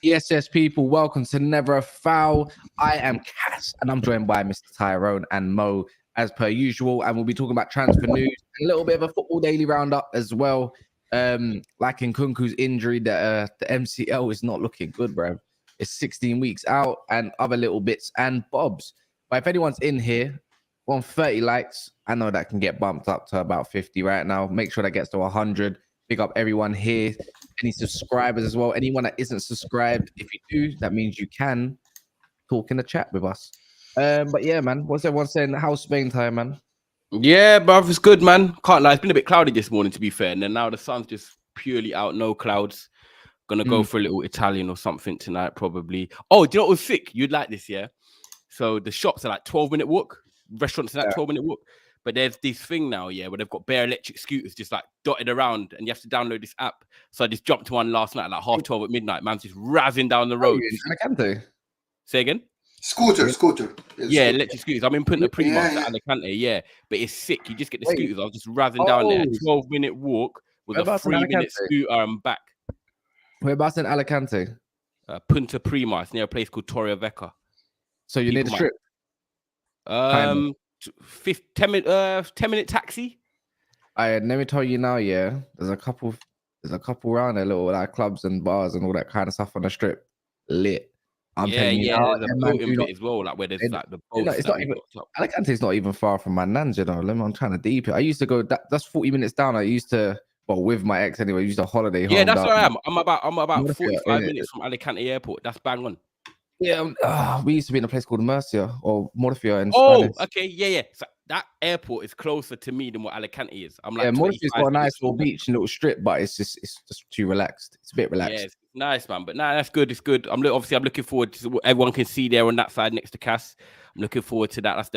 Yes, people, welcome to Never a Foul. I am Cass, and I'm joined by Mr. Tyrone and Mo, as per usual, and we'll be talking about transfer news, a little bit of a football daily roundup as well. Like in Kunku's injury, the MCL is not looking good, bro. It's 16 weeks out, and other little bits and bobs. But if anyone's in here, we're on 30 likes. I know that can get bumped up to about 50 right now. Make sure that gets to 100. Pick up everyone here. Any subscribers as well. Anyone that isn't subscribed, if you do, that means you can talk in the chat with us. But yeah, man, what's everyone saying? How's Spain time, man? Yeah, bruv, it's good, man. Can't lie, it's been a bit cloudy this morning, to be fair. And then now the sun's just purely out, no clouds. Gonna go for a little Italian or something tonight, probably. Oh, do you know what was sick? You'd like this, yeah? So the shops are like 12-minute walk. Restaurants are like 12-minute walk. But there's this thing now, yeah, where they've got bare electric scooters just like dotted around, and you have to download this app. So I just jumped to one last night, like 12:30 at midnight. Man's just razzing down the road. Alicante. Say again? Scooter. Yeah, electric scooters. I'm in Punta Prima at Alicante, yeah. But it's sick. You just get the scooters. I was just razzing down there. 12-minute walk with a 3-minute scooter and back. Whereabouts in Alicante? Punta Prima. It's near a place called Torrevieja. So you need a trip? 10-minute taxi. Let me tell you now, yeah. There's a couple around there, little like clubs and bars and all that kind of stuff on the strip. Lit. I'm telling you now, there's a boating bit as well, like where there's like the boats. It's not even Alicante's not even far from my nan's, you know. I'm trying to deep it. I used to go. That's 40 minutes down. I used to, well, with my ex anyway. I used to holiday. Yeah, that's where I am. I'm about 45 minutes from Alicante Airport. That's bang on. Yeah, we used to be in a place called Murcia or Murcia in Spanish. Oh, okay, yeah. So that airport is closer to me than what Alicante is. I'm like, Murcia's got a nice little beach and little strip, but it's just too relaxed. It's a bit relaxed. Yeah, it's nice, man. But that's good. It's good. I'm looking forward to what everyone can see there on that side next to Cass. I'm looking forward to that. That's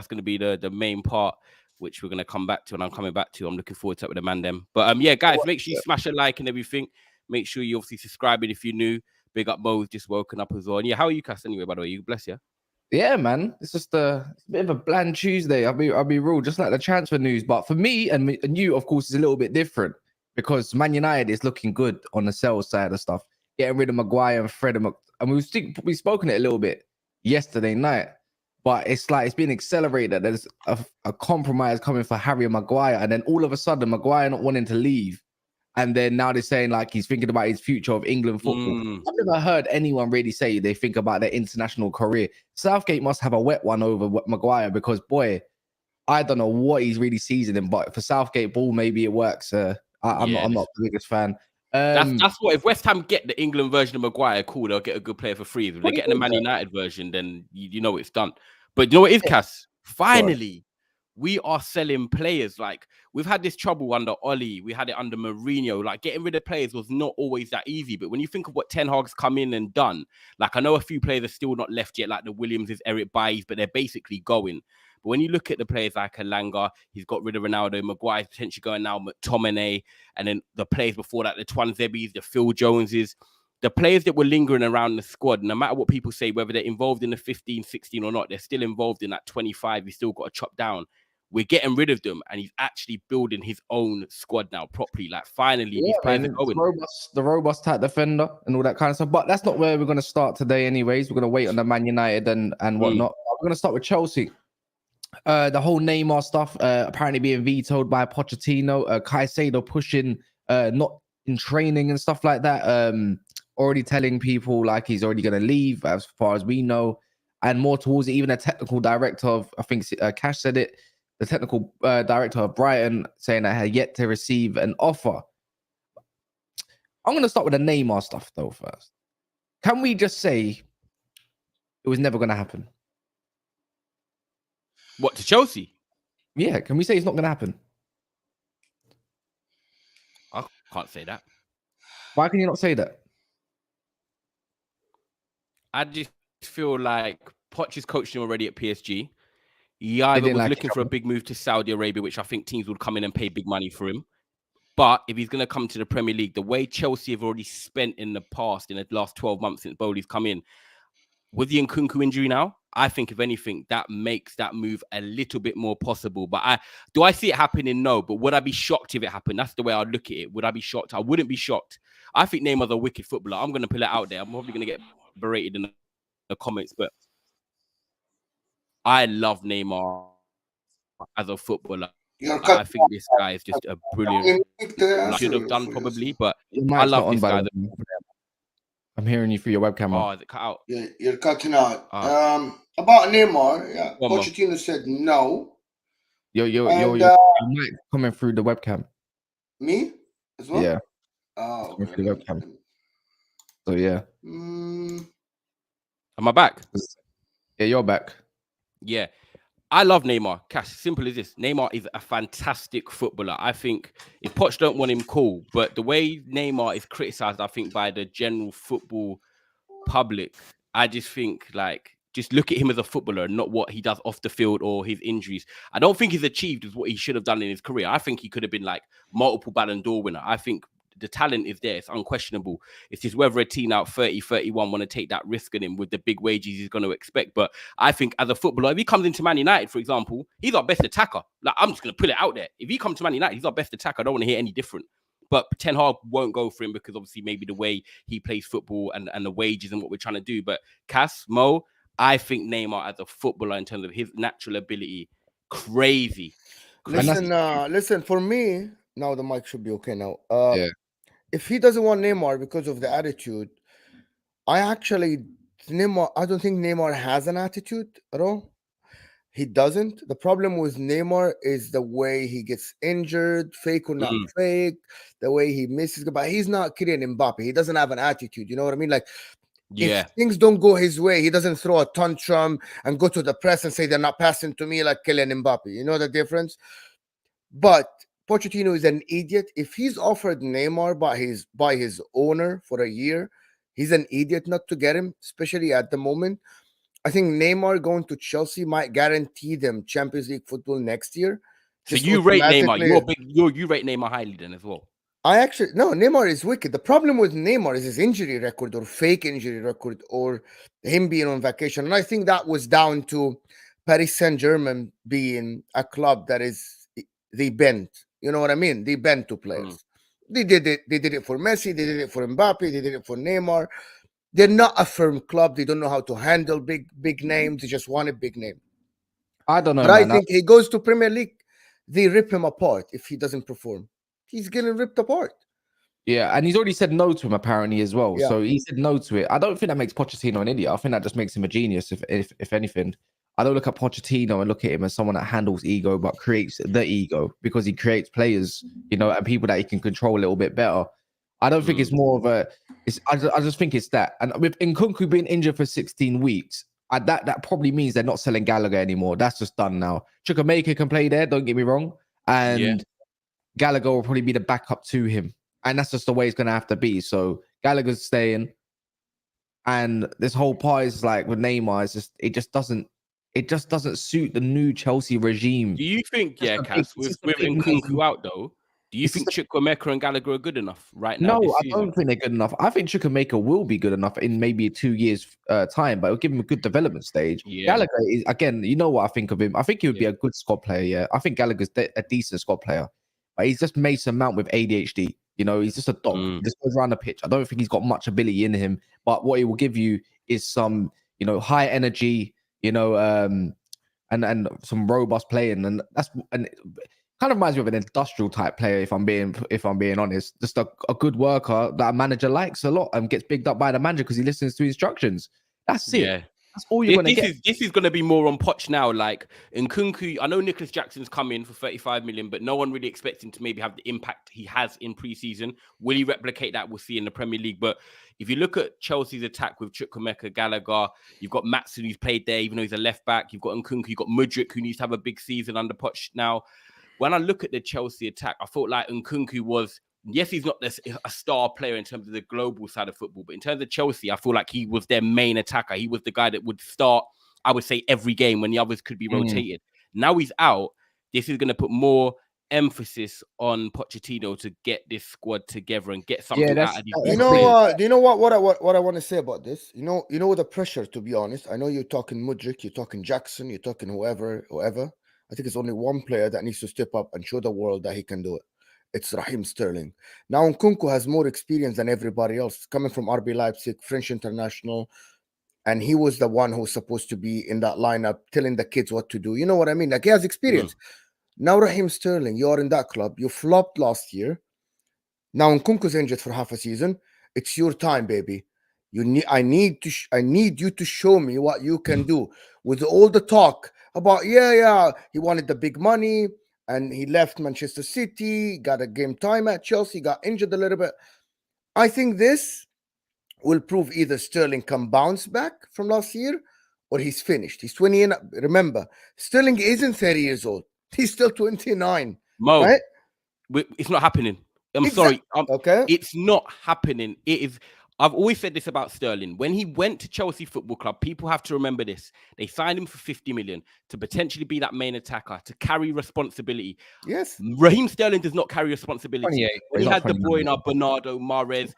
going to be the main part, which we're going to come back to, and I'm coming back to. I'm looking forward to it with the man them. But yeah, guys, make sure you smash a like and everything. Make sure you obviously subscribe if you're new. Big up Mo's just woken up as well. And yeah, how are you, Cass, anyway, by the way? You bless you. Yeah, man. It's just a bit of a bland Tuesday. I'll be real, just like the transfer news. But for me and you, of course, is a little bit different because Man United is looking good on the sales side of stuff. Getting rid of Maguire and Fred. And we've spoken it a little bit yesterday night. But it's like it's been accelerated. There's a compromise coming for Harry and Maguire. And then all of a sudden, Maguire not wanting to leave. And then now they're saying like he's thinking about his future of England football. I've never heard anyone really say they think about their international career. Southgate must have a wet one over Maguire because, boy, I don't know what he's really seizing him. But for Southgate ball, maybe it works. I'm not the biggest fan. That's what if West Ham get the England version of Maguire, cool, they'll get a good player for free. If they get the Man United version, then you know it's done. But you know what it is, Cass? Finally, we are selling players. Like we've had this trouble under Oli, we had it under Mourinho. Like getting rid of players was not always that easy. But when you think of what Ten Hag's come in and done, like I know a few players are still not left yet, like the Williamses, Eric Bailly's, but they're basically going. But when you look at the players like Alanga, he's got rid of Ronaldo, Maguire's potentially going now, McTominay, and then the players before that, the Twanzebis, the Phil Joneses, the players that were lingering around the squad, no matter what people say, whether they're involved in the 15, 16 or not, they're still involved in that 25. He's still got to chop down. We're getting rid of them, and he's actually building his own squad now properly. Like finally, these players are going. The robust type defender and all that kind of stuff. But that's not where we're going to start today, anyways. We're going to wait on the Man United and whatnot. We're going to start with Chelsea. The whole Neymar stuff apparently being vetoed by Pochettino. Caicedo pushing not in training and stuff like that. Already telling people like he's already going to leave, as far as we know, and more towards it. Even a technical director of, I think Cash said it. The technical director of Brighton saying I had yet to receive an offer. I'm going to start with the Neymar stuff, though, first. Can we just say it was never going to happen? What, to Chelsea? Yeah, can we say it's not going to happen? I can't say that. Why can you not say that? I just feel like Poch is coaching him already at PSG. He either was looking for a big move to Saudi Arabia, which I think teams would come in and pay big money for him. But if he's going to come to the Premier League, the way Chelsea have already spent in the past, in the last 12 months since Bowley's come in, with the Nkunku injury now, I think, if anything, that makes that move a little bit more possible. But do I see it happening? No. But would I be shocked if it happened? That's the way I'd look at it. Would I be shocked? I wouldn't be shocked. I think Neymar's a wicked footballer. I'm going to put it out there. I'm probably going to get berated in the comments, but I love Neymar as a footballer. I think this guy is just a brilliant. Should have done probably, but I love this guy. I'm hearing you through your webcam. Oh, is it cut out? Yeah, you're cutting out. About Neymar, yeah, Pochettino said no. Your mic coming through the webcam. Me as well? Yeah. Oh, okay. Through the webcam. So yeah. Am I back? Yeah, you're back. Yeah. I love Neymar. Cash, simple as this. Neymar is a fantastic footballer. I think if Poch don't want him, cool. But the way Neymar is criticised, I think, by the general football public, I just think, like, just look at him as a footballer and not what he does off the field or his injuries. I don't think he's achieved what he should have done in his career. I think he could have been, like, multiple Ballon d'Or winner. I think the talent is there. It's unquestionable. It's just whether a team out 30, 31 want to take that risk on him with the big wages he's going to expect. But I think as a footballer, if he comes into Man United, for example, he's our best attacker. Like, I'm just going to put it out there. If he comes to Man United, he's our best attacker. I don't want to hear any different. But Ten Hag won't go for him because obviously maybe the way he plays football and the wages and what we're trying to do. But Cass, Mo, I think Neymar as a footballer in terms of his natural ability, crazy. Listen, for me, now the mic should be okay now. If he doesn't want Neymar because of the attitude, I don't think Neymar has an attitude at all. He doesn't. The problem with Neymar is the way he gets injured, fake or not fake, the way he misses. But he's not Kylian Mbappe. He doesn't have an attitude. You know what I mean? Like, if things don't go his way, he doesn't throw a tantrum and go to the press and say they're not passing to me like Kylian Mbappe. You know the difference? But Pochettino is an idiot. If he's offered Neymar by his owner for a year, he's an idiot not to get him, especially at the moment. I think Neymar going to Chelsea might guarantee them Champions League football next year. So you rate Neymar. You rate Neymar highly then as well. Neymar is wicked. The problem with Neymar is his injury record or fake injury record or him being on vacation. And I think that was down to Paris Saint-Germain being a club that they bent. You know what I mean? They bent to players. They did it. They did it for Messi. They did it for Mbappe. They did it for Neymar. They're not a firm club. They don't know how to handle big names. They just want a big name. I don't know. But I think he goes to Premier League, they rip him apart if he doesn't perform. He's getting ripped apart. Yeah, and he's already said no to him apparently as well. Yeah. So he said no to it. I don't think that makes Pochettino an idiot. I think that just makes him a genius, if anything. I don't look at Pochettino and look at him as someone that handles ego but creates the ego because he creates players, you know, and people that he can control a little bit better. I don't think it's more of a. I just think it's that. And with Nkunku being injured for 16 weeks, that probably means they're not selling Gallagher anymore. That's just done now. Chukwuemeka can play there. Don't get me wrong, and Gallagher will probably be the backup to him, and that's just the way it's going to have to be. So Gallagher's staying, and this whole part is like with Neymar. It just doesn't suit the new Chelsea regime. Do you think, Cass, with Nkunku out though? Do you think Chukwuemeka and Gallagher are good enough right now? No, I don't think they're good enough. I think Chukwuemeka will be good enough in maybe 2 years' time, but it'll give him a good development stage. Yeah. Gallagher is, again, you know what I think of him. I think he would be a good squad player, yeah. I think Gallagher's a decent squad player, but he's just Mason Mount with ADHD. You know, he's just a dog. He just goes around the pitch. I don't think he's got much ability in him, but what he will give you is some, you know, high energy, you know, and some robust playing, and kind of reminds me of an industrial type player, if I'm being honest. Just a good worker that a manager likes a lot and gets bigged up by the manager because he listens to instructions. That's it. Yeah. That's all you're going to get. This is going to be more on Poch now. Like Nkunku, I know Nicholas Jackson's come in for 35 million, but no one really expects him to maybe have the impact he has in pre-season. Will he replicate that? We'll see in the Premier League. But if you look at Chelsea's attack with Chukwuemeka, Gallagher, you've got Maatsen who's played there, even though he's a left back. You've got Nkunku, you've got Mudryk who needs to have a big season under Poch now. When I look at the Chelsea attack, I felt like Nkunku was, yes, he's not a star player in terms of the global side of football, but in terms of Chelsea, I feel like he was their main attacker. He was the guy that would start, I would say, every game when the others could be rotated. Now he's out. This is going to put more emphasis on Pochettino to get this squad together and get something out of these you players. know, do you know what I want to say about this? You know the pressure, to be honest. I know you're talking Mudryk, you're talking Jackson, you're talking whoever. I think it's only one player that needs to step up and show the world that he can do it. It's Raheem Sterling. Now Nkunku has more experience than everybody else, coming from RB Leipzig, French international, and he was the one who was supposed to be in that lineup, telling the kids what to do. You know what I mean? Like, he has experience. Now Raheem Sterling, you are in that club. You flopped last year. Now Nkunku's injured for half a season. It's your time, baby. I need you to show me what you can do. With all the talk about he wanted the big money and he left Manchester City, got a game time at Chelsea, got injured a little bit. I think this will prove either Sterling can bounce back from last year or he's finished. He's 20 and remember, Sterling isn't 30 years old. He's still 29. Mo, right? It's not happening. I'm sorry. Okay. It's not happening. It is. I've always said this about Sterling. When he went to Chelsea Football Club, people have to remember this. They signed him for 50 million to potentially be that main attacker, to carry responsibility. Yes. Raheem Sterling does not carry responsibility. When he had De Bruyne, Bernardo, Mahrez,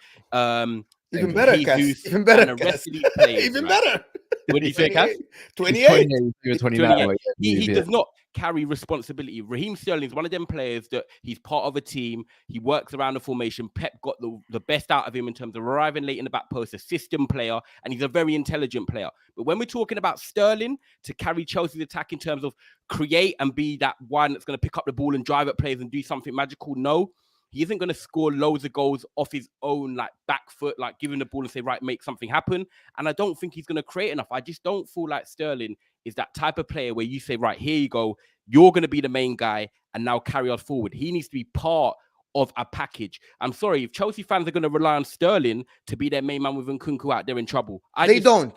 even better, Jesus, even better, and the rest of these players, even better. What did you say, Cass? 28. 29. He does not carry responsibility. Raheem Sterling is one of them players that he's part of a team. He works around the formation. Pep got the best out of him in terms of arriving late in the back post, a system player, and he's a very intelligent player. But when we're talking about Sterling to carry Chelsea's attack in terms of create and be that one that's going to pick up the ball and drive at players and do something magical, no. He isn't going to score loads of goals off his own, like, back foot, like giving the ball and say, right, make something happen. And I don't think he's going to create enough. I just don't feel like Sterling is that type of player where you say, right, here you go. You're going to be the main guy and now carry us forward. He needs to be part of a package. I'm sorry, if Chelsea fans are going to rely on Sterling to be their main man with Nkunku out, they're in trouble. They don't.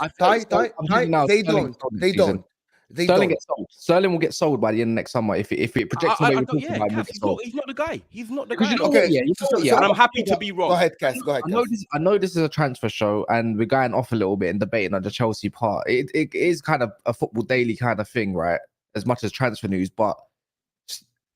Sterling gets sold. Sterling will get sold by the end of next summer if it projects the way we're talking about. He's not the guy. He's not the guy. And I'm happy to be wrong. Go ahead, Cass. Go ahead. I know this is a transfer show, and we're going off a little bit and debating on the Chelsea part. It is kind of a football daily kind of thing, right? As much as transfer news, but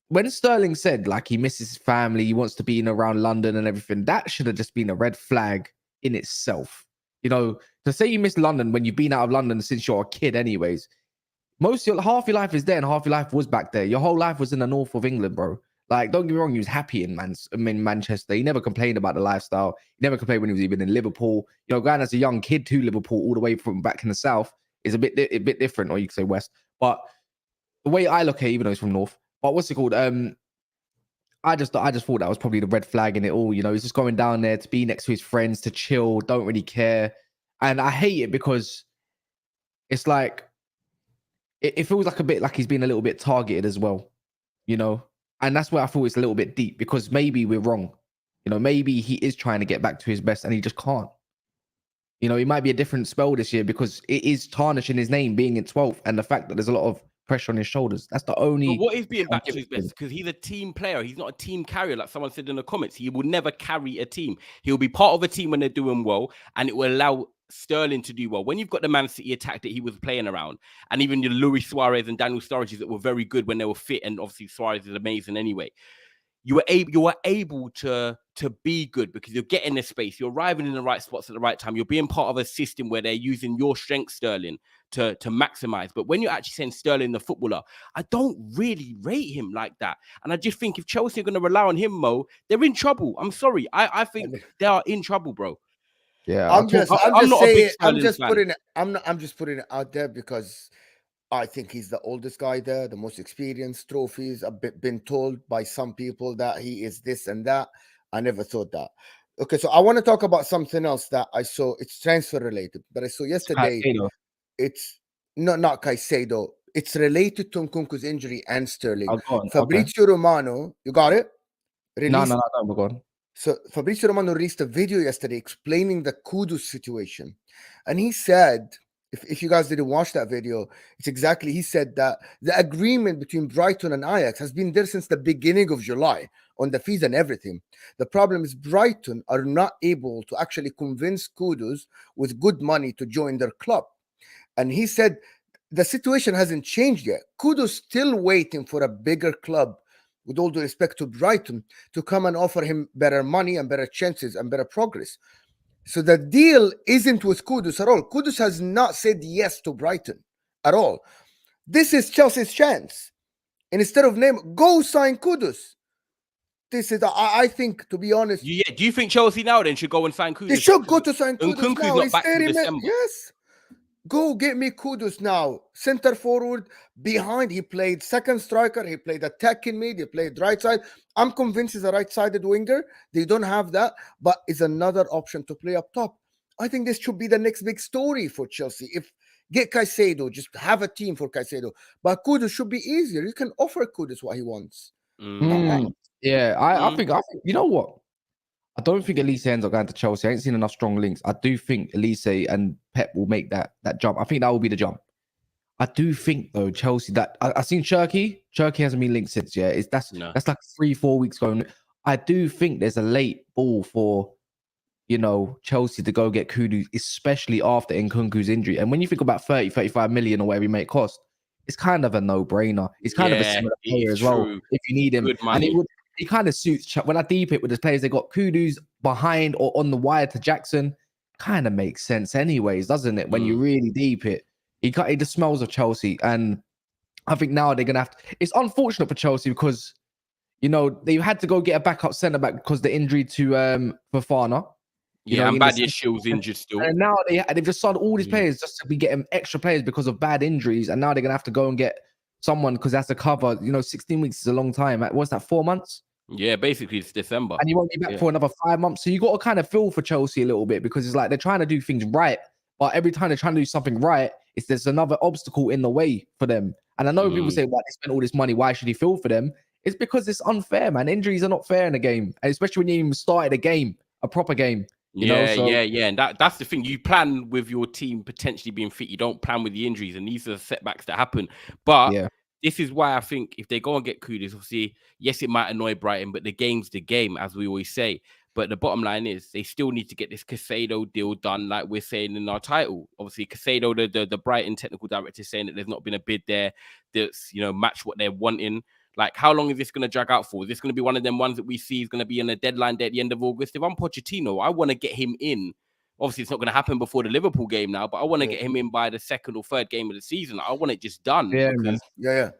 when Sterling said like he misses his family, he wants to be in around London and everything, that should have just been a red flag in itself. You know, to say you miss London when you've been out of London since you're a kid, anyways. Half your life is there and half your life was back there. Your whole life was in the north of England, bro. Like, don't get me wrong, he was happy in Manchester. He never complained about the lifestyle. He never complained when he was even in Liverpool. You know, going as a young kid to Liverpool all the way from back in the south is a bit different, or you could say west. But the way I look at it, even though he's from north, but what's it called? I just thought that was probably the red flag in it all. You know, he's just going down there to be next to his friends, to chill, don't really care. And I hate it because it's like, it feels like a bit like he's been a little bit targeted as well, you know? And that's where I thought it's a little bit deep, because maybe we're wrong. You know, maybe he is trying to get back to his best and he just can't. You know, it might be a different spell this year because it is tarnishing his name being in 12th and the fact that there's a lot of pressure on his shoulders. That's the only... But what is being back to his best? Because he's a team player. He's not a team carrier, like someone said in the comments. He will never carry a team. He'll be part of a team when they're doing well, and it will allow Sterling to do well. When you've got the Man City attack that he was playing around, and even your Luis Suarez and Daniel Sturridge that were very good when they were fit, and obviously Suarez is amazing anyway. You were able to be good because you're getting the space. You're arriving in the right spots at the right time. You're being part of a system where they're using your strength, Sterling, to maximize. But when you're actually saying Sterling, the footballer, I don't really rate him like that. And I just think if Chelsea are going to rely on him, Mo, they're in trouble. I'm sorry. I think they are in trouble, bro. Yeah, I'm just putting it out there because I think he's the oldest guy there, the most experienced, trophies. I've been told by some people that he is this and that. I never thought that. Okay, so I want to talk about something else that I saw. It's transfer related, but I saw yesterday. Caicedo. It's not Caicedo. It's related to Nkunku's injury and Sterling. Fabrizio Romano, you got it? No, go on. So Fabrizio Romano released a video yesterday explaining the Kudus situation. And he said, if you guys didn't watch that video, he said that the agreement between Brighton and Ajax has been there since the beginning of July on the fees and everything. The problem is Brighton are not able to actually convince Kudus with good money to join their club. And he said the situation hasn't changed yet. Kudus still waiting for a bigger club, with all due respect to Brighton, to come and offer him better money and better chances and better progress. So the deal isn't with Kudus at all. Kudus has not said yes to Brighton at all. This is Chelsea's chance. And instead of Neymar, go sign Kudus. This is, I think, to be honest. Yeah. Do you think Chelsea now then should go and sign Kudus? They should go to sign Kudus Nkunku's now. not back till December. Yes. Go get me Kudus now. Center forward, behind. He played second striker. He played attacking mid. He played right side. I'm convinced he's a right-sided winger. They don't have that, but it's another option to play up top. I think this should be the next big story for Chelsea. If get Caicedo, just have a team for Caicedo. But Kudus should be easier. You can offer Kudus what he wants. Yeah, I think you know what? I don't think Elise ends up going to Chelsea. I ain't seen enough strong links. I do think Elise and Pep will make that jump. I think that will be the jump. I do think though Chelsea that I've seen Cherky hasn't been linked since. Yeah, that's like 3-4 weeks going. I do think there's a late ball for Chelsea to go get Kudus, especially after Nkunku's injury. And when you think about 30-35 million or whatever he may cost, it's kind of a no-brainer. It's kind of a similar player as well if you need him. And it kind of suits when I deep it with the players. They got Kudus behind or on the wire to Jackson. Kind of makes sense, anyways, doesn't it? When you really deep it, he just smells of Chelsea, and I think now they're gonna have to. It's unfortunate for Chelsea because they've had to go get a backup centre back because the injury to Fofana. And Badiashiel's injured still. And now they've just signed all these players just to be getting extra players because of bad injuries, and now they're gonna have to go and get someone because that's a cover. 16 weeks is a long time. What's that? 4 months? Yeah, basically it's December. And you won't be back for another 5 months. So you got to kind of feel for Chelsea a little bit because it's like they're trying to do things right. But every time they're trying to do something right, there's another obstacle in the way for them. And I know people say, well, they spent all this money. Why should he feel for them? It's because it's unfair, man. Injuries are not fair in a game. And especially when you even started a game, a proper game. Yeah. And that's the thing. You plan with your team potentially being fit. You don't plan with the injuries. And these are the setbacks that happen. But this is why I think if they go and get Kudus, obviously, yes, it might annoy Brighton, but the game's the game, as we always say. But the bottom line is they still need to get this Caicedo deal done, like we're saying in our title. Obviously, Caicedo, the Brighton technical director, is saying that there's not been a bid there that's match what they're wanting. Like, how long is this going to drag out for? Is this going to be one of them ones that we see is going to be in a deadline day at the end of August? If I'm Pochettino, I want to get him in. Obviously, it's not going to happen before the Liverpool game now, but I want to get him in by the second or third game of the season. I want it just done. Yeah.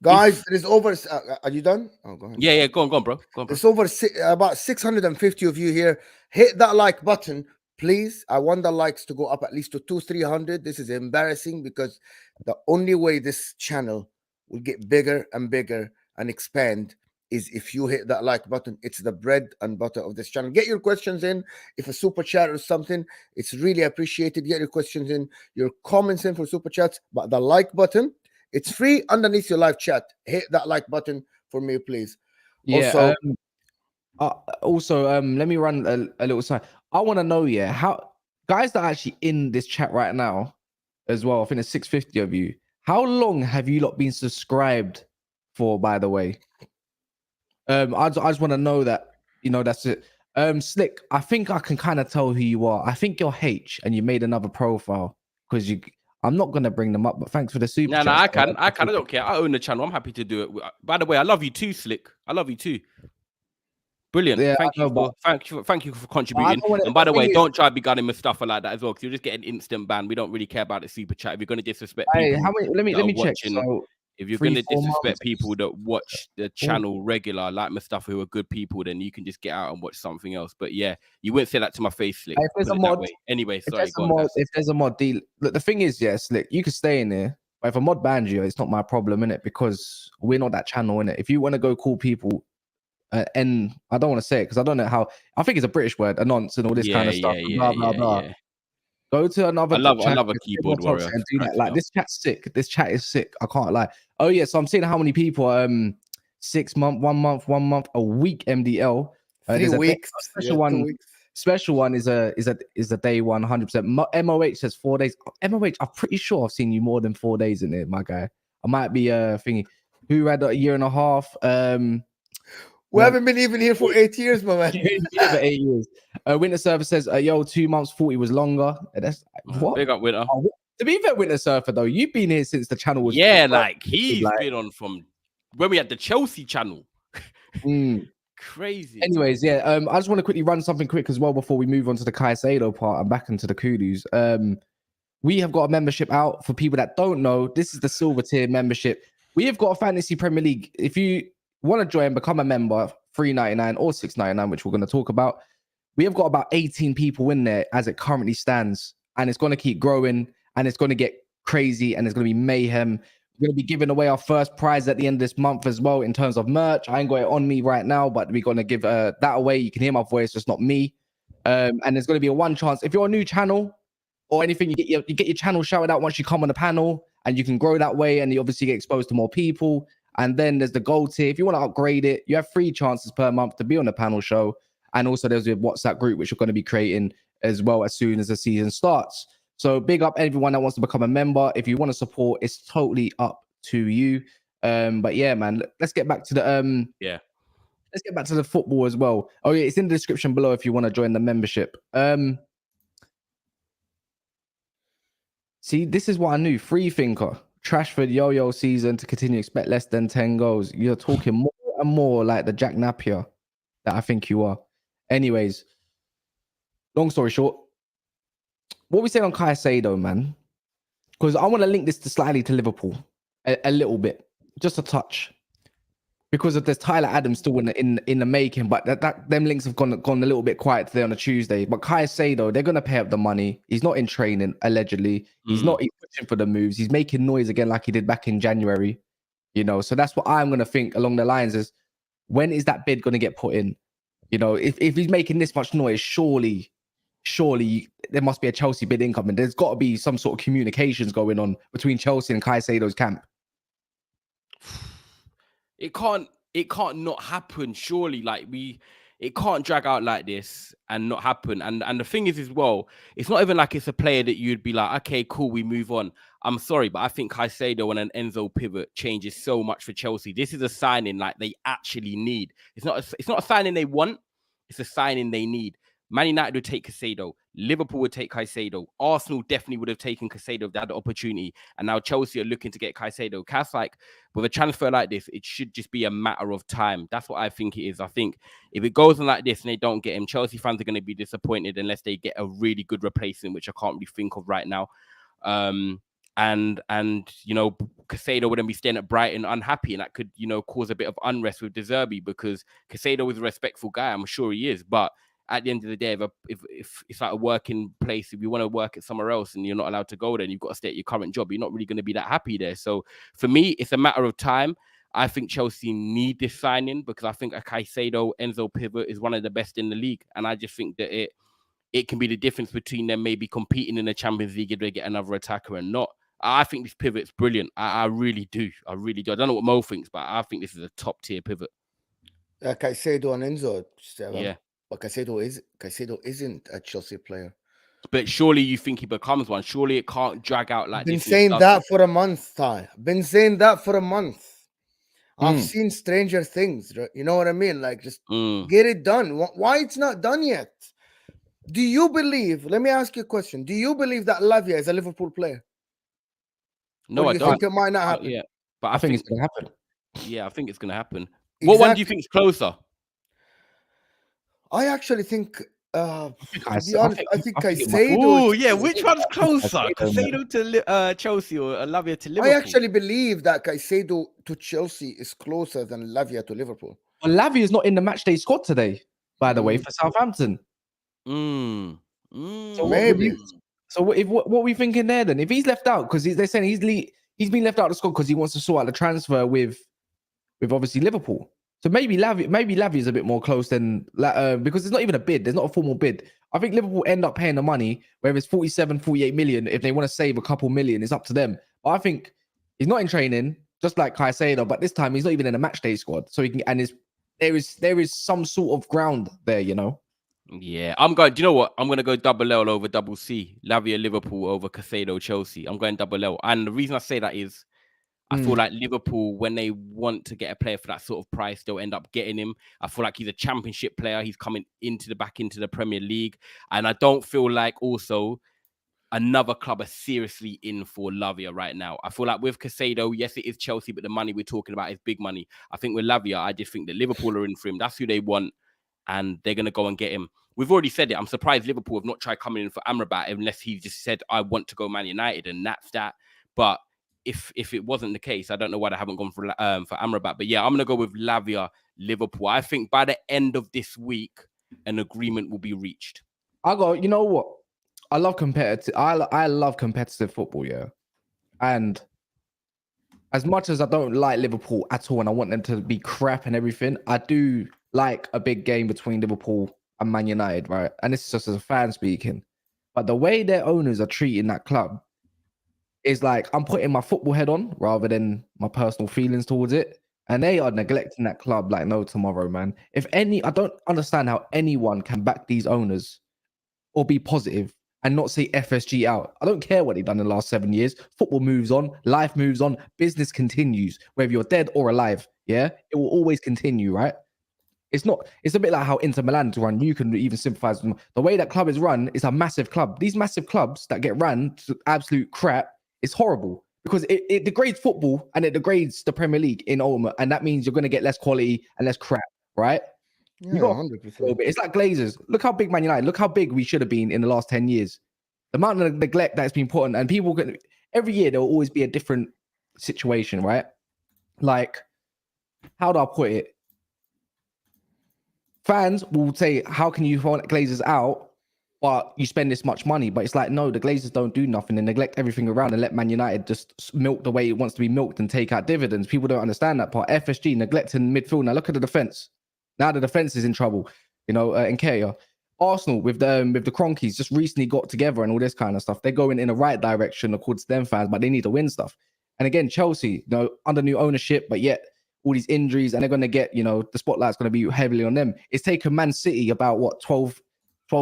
Guys, it is over. Are you done? Oh, go ahead. Yeah. Go on, bro. It's over about 650 of you here. Hit that like button, please. I want the likes to go up at least to 200-300. This is embarrassing because the only way this channel will get bigger and bigger and expand is if you hit that like button. It's the bread and butter of this channel. Get your questions in. If a super chat or something, it's really appreciated. Get your questions in, your comments in for super chats. But the like button, it's free underneath your live chat. Hit that like button for me, please. Yeah. Also, let me run a little side. I want to know, how guys that are actually in this chat right now as well. I think there's 650 of you. How long have you lot been subscribed for, by the way? I just want to know that, that's it. Slick, I think I can kind of tell who you are. I think you're H and you made another profile because I'm not going to bring them up, but thanks for the super chat. No, I can. I don't care. I own the channel. I'm happy to do it. By the way, I love you too, Slick. I love you too. Brilliant. Yeah, thank you for contributing. And by the way, don't try to be gunning Mustafa like that as well, because you'll just get an instant ban. We don't really care about the super chat. If you're going to disrespect people, let me check. So, if you're going to disrespect people that watch the channel regular, like Mustafa, who are good people, then you can just get out and watch something else. But yeah, you wouldn't say that to my face, Slick. If there's a mod, anyway, sorry. If there's a mod deal, look, the thing is, Slick, you can stay in there. But if a mod bans you, it's not my problem, innit? Because we're not that channel, innit? If you want to go call people, and I don't want to say it because I don't know how. I think it's a British word, a nonce and all this kind of stuff. Blah blah blah. Go to another. I love a keyboard warrior. And do that. Like this chat's sick. This chat is sick. I can't lie. Oh yeah, so I'm seeing how many people. 6 months, 1 month, a week MDL. 3 weeks. Special one. 2 weeks. Special one is a day 100%. MOH says 4 days. MOH, I'm pretty sure I've seen you more than 4 days in it, my guy. I might be thingy. Who had a year and a half. We haven't been even here for 8 years, my man. For 8 years. Winter Service says, yo, 2 months, 40 was longer. That's what? Big up, Winter. To be fair, Winter Surfer, though, you've been here since the channel was... Yeah, like, he's been on from when we had the Chelsea channel. Crazy. Anyways, yeah, I just want to quickly run something quick as well before we move on to the Caicedo part and back into the Kudus. We have got a membership out. For people that don't know, this is the silver tier membership. We have got a Fantasy Premier League. If you want to join, become a member, $3.99 or $6.99, which we're going to talk about. We have got about 18 people in there as it currently stands, and it's going to keep growing, and it's going to get crazy, and it's going to be mayhem. We're going to be giving away our first prize at the end of this month as well in terms of merch. I ain't got it on me right now, but we're going to give that away. You can hear my voice, just not me. And there's going to be a one chance. If you're a new channel or anything, you get your channel shouted out once you come on the panel, and you can grow that way, and you obviously get exposed to more people. And then there's the gold tier. If you want to upgrade it, you have 3 chances per month to be on the panel show. And also there's a WhatsApp group, which we're going to be creating as well as soon as the season starts. So big up everyone that wants to become a member. If you want to support, it's totally up to you. But yeah, man, let's get back to the let's get back to the football as well. Oh yeah, it's in the description below if you want to join the membership. See, this is what I knew. Free thinker. Trashford yo-yo season to continue. Expect less than 10 goals. You're talking more and more like the Jack Napier that I think you are. Anyways, long story short, what we say on Caicedo, man, because I want to link this slightly to Liverpool a little bit, just a touch, because of there's Tyler Adams still in the making, but that them links have gone a little bit quiet today on a Tuesday. But Caicedo, they're gonna pay up the money. He's not in training allegedly. He's pushing for the moves. He's making noise again like he did back in January. You know, so that's what I'm gonna think along the lines is, when is that bid gonna get put in? You know, if he's making this much noise, surely there must be a Chelsea bid incoming. There's got to be some sort of communications going on between Chelsea and Caicedo's camp. It can't not happen, surely. It can't drag out like this and not happen. And the thing is as well, it's not even like it's a player that you'd be like, okay, cool, we move on. I'm sorry, but I think Caicedo and an Enzo pivot changes so much for Chelsea. This is a signing like they actually need. It's not a signing they want. It's a signing they need. Man United would take Caicedo. Liverpool would take Caicedo. Arsenal definitely would have taken Caicedo if they had the opportunity. And now Chelsea are looking to get Caicedo. Cass, like, with a transfer like this, it should just be a matter of time. That's what I think it is. I think if it goes on like this and they don't get him, Chelsea fans are going to be disappointed unless they get a really good replacement, which I can't really think of right now. And you know, Caicedo wouldn't be staying at Brighton unhappy, and that could, you know, cause a bit of unrest with De Zerbi, because Caicedo is a respectful guy. I'm sure he is, but at the end of the day, if it's like a working place, if you want to work at somewhere else and you're not allowed to go there and you've got to stay at your current job, you're not really going to be that happy there. So for me, it's a matter of time. I think Chelsea need this signing because I think a Caicedo Enzo pivot is one of the best in the league. And I just think that it can be the difference between them maybe competing in the Champions League if they get another attacker and not. I think this pivot's brilliant. I really do. I really do. I don't know what Mo thinks, but I think this is a top tier pivot. Caicedo and Enzo. Yeah. But Caicedo isn't a Chelsea player. But surely you think he becomes one. Surely it can't drag out like this. Been saying that for a month, Ty. Been saying that for a month. I've seen stranger things. You know what I mean? Like, just get it done. Why it's not done yet? Do you believe? Let me ask you a question. Do you believe that Lavia is a Liverpool player? No, I don't. Think it might not happen? Yeah, but I think it's going to happen. Yeah, I think it's going to happen. Exactly. What one do you think is closer? I actually think, to be honest, I think Caicedo. Oh, yeah. Which one's closer? Caicedo to Chelsea or Lavia to Liverpool? I actually believe that Caicedo to Chelsea is closer than Lavia to Liverpool. Well, Lavia is not in the matchday squad today, by the way, for Southampton. So maybe. What are we thinking there then? If he's left out, because they're saying he's been left out of the squad because he wants to sort out the transfer with obviously Liverpool. So maybe Lavia is a bit more close than because there's not even a bid. There's not a formal bid. I think Liverpool end up paying the money, whether it's 47, 48 million. If they want to save a couple million, it's up to them. But I think he's not in training, just like Caicedo, but this time he's not even in a matchday squad. So he can, and there is some sort of ground there, you know. Yeah, I'm going. Do you know what? I'm going to go double L over double C. Lavia Liverpool over Caicedo Chelsea. I'm going double L, and the reason I say that is, I feel like Liverpool, when they want to get a player for that sort of price, they'll end up getting him. I feel like he's a championship player. He's coming back into the Premier League. And I don't feel like also another club are seriously in for Lavia right now. I feel like with Caicedo, yes, it is Chelsea, but the money we're talking about is big money. I think with Lavia, I just think that Liverpool are in for him. That's who they want, and they're going to go and get him. We've already said it. I'm surprised Liverpool have not tried coming in for Amrabat unless he just said, I want to go Man United, and that's that. But if it wasn't the case, I don't know why they haven't gone for Amrabat. But yeah, I'm going to go with Lavia, Liverpool. I think by the end of this week, an agreement will be reached. You know what? I love competitive. I love competitive football, yeah. And as much as I don't like Liverpool at all, and I want them to be crap and everything, I do like a big game between Liverpool and Man United, right? And this is just as a fan speaking. But the way their owners are treating that club is like I'm putting my football head on rather than my personal feelings towards it. And they are neglecting that club like no tomorrow, man. I don't understand how anyone can back these owners or be positive and not say FSG out. I don't care what they've done in the last 7 years. Football moves on, life moves on, business continues. Whether you're dead or alive, yeah, it will always continue, right? It's a bit like how Inter Milan to run. You can even sympathize with them. The way that club is run is a massive club. These massive clubs that get run to absolute crap is horrible because it degrades football and it degrades the Premier League in ultimate, and that means you're going to get less quality and less crap, right? Yeah, 100%. It's like Glazers. Look how big Man United. Look how big we should have been in the last 10 years. The amount of neglect that's been put on, and people every year there will always be a different situation, right? Like, how do I put it? Fans will say, "How can you want Glazers out, but you spend this much money?" But it's like, no, the Glazers don't do nothing and neglect everything around and let Man United just milk the way it wants to be milked and take out dividends. People don't understand that part. FSG neglecting midfield. Now look at the defense. Now the defense is in trouble, and Kea. Arsenal with the Cronkies just recently got together and all this kind of stuff. They're going in the right direction according to them fans, but they need to win stuff. And again, Chelsea, under new ownership, but yet all these injuries, and they're going to get, the spotlight's going to be heavily on them. It's taken Man City about 12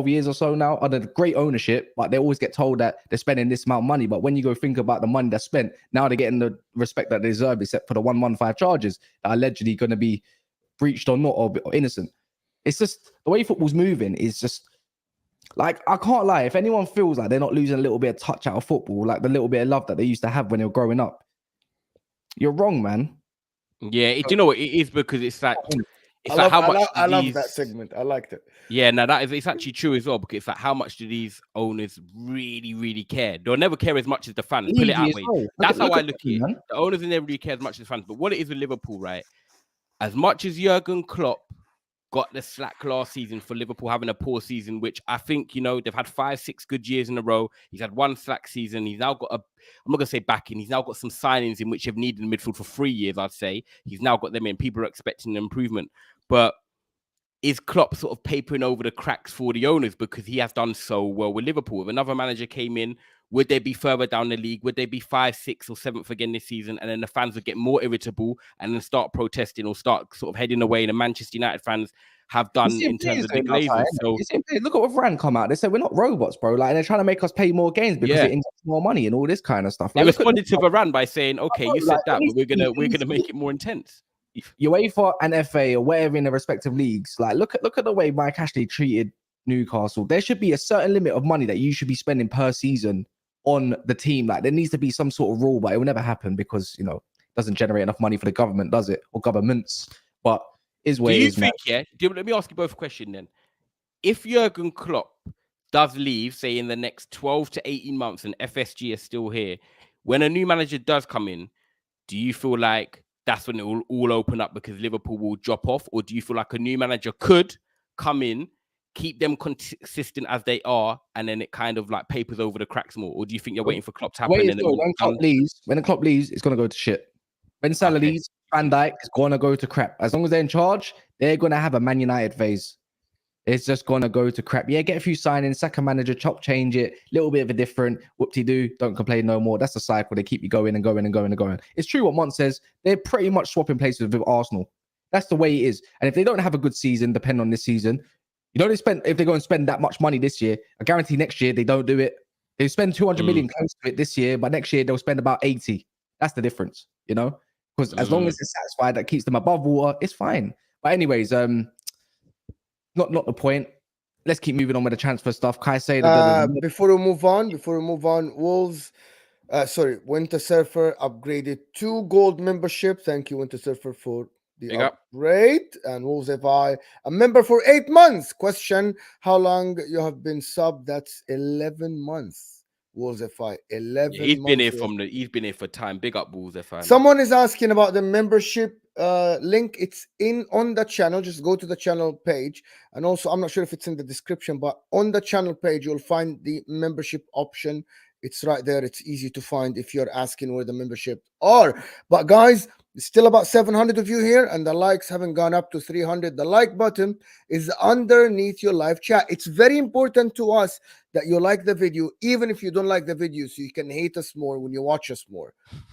years or so now under the great ownership, but they always get told that they're spending this amount of money. But when you go think about the money that's spent, now they're getting the respect that they deserve, except for the 115 charges that are allegedly going to be breached or not, or innocent. It's just the way football's moving is just like, I can't lie. If anyone feels like they're not losing a little bit of touch out of football, like the little bit of love that they used to have when they were growing up, you're wrong, man. Yeah, do you know what it is? Because it's like, I love that segment. I liked it. Yeah, no, it's actually true as well, because it's like, how much do these owners really, really care? They'll never care as much as the fans. Put it that way. Well. That's how I look at it. Man. The owners never really care as much as the fans. But what it is with Liverpool, right? As much as Jurgen Klopp got the slack last season for Liverpool having a poor season, which I think, they've had 5-6 good years in a row. He's had one slack season. He's now got I'm not going to say backing. He's now got some signings in which have needed in midfield for 3 years, I'd say. He's now got them in. People are expecting an improvement. But is Klopp sort of papering over the cracks for the owners because he has done so well with Liverpool? If another manager came in, would they be further down the league? Would they be 5th, 6th, or 7th again this season? And then the fans would get more irritable and then start protesting or start sort of heading away. The Manchester United fans have done in terms of the Glazers. So look at what Varane come out. They said we're not robots, bro. Like, they're trying to make us pay more games because it injects more money and all this kind of stuff. Like, they responded to Varane by saying, "Okay, you said that, but we're gonna make it more intense." UEFA and FA or whatever in the respective leagues, like look at the way Mike Ashley treated Newcastle. There should be a certain limit of money that you should be spending per season on the team. Like, there needs to be some sort of rule, but it will never happen because it doesn't generate enough money for the government, does it? Or governments. But is where do you think? Let me ask you both a question then. If Jurgen Klopp does leave, say in the next 12 to 18 months, and FSG is still here, when a new manager does come in, do you feel like that's when it will all open up because Liverpool will drop off? Or do you feel like a new manager could come in, keep them consistent as they are, and then it kind of like papers over the cracks more? Or do you think you're waiting for Klopp to happen? When Klopp leaves, it's going to go to shit. When Salah leaves, Van Dijk is going to go to crap. As long as they're in charge, they're going to have a Man United phase. It's just going to go to crap. Yeah, get a few signings, sack a manager, change it, little bit of a different, whoop-de-doo, don't complain no more. That's the cycle. They keep you going and going and going and going. It's true what Mont says. They're pretty much swapping places with Arsenal. That's the way it is. And if they don't have a good season, depending on this season, if they go and spend that much money this year, I guarantee next year they don't do it. They spend 200 million close to it this year, but next year they'll spend about 80. That's the difference, Because as long as they're satisfied, that keeps them above water, it's fine. But anyways, not the point. let's keep moving on with the transfer stuff. Caicedo. Before we move on, Wolves. Winter Surfer upgraded 2 gold membership. Thank you, Winter Surfer, for the upgrade. And Wolves FI, a member for 8 months. Question: how long you have been sub? That's 11 months. Wolves FI, 11 he's months. He's been here for time. Big up Wolves FI. Someone is asking about the membership link. It's on the channel. Just go to the channel page, and also I'm not sure if it's in the description, but on the channel page you'll find the membership option. It's right there. It's easy to find if you're asking where the membership are. But guys, it's still about 700 of you here, and the likes haven't gone up to 300. The like button is underneath your live chat. It's very important to us that you like the video, even if you don't like the video, so you can hate us more when you watch us more.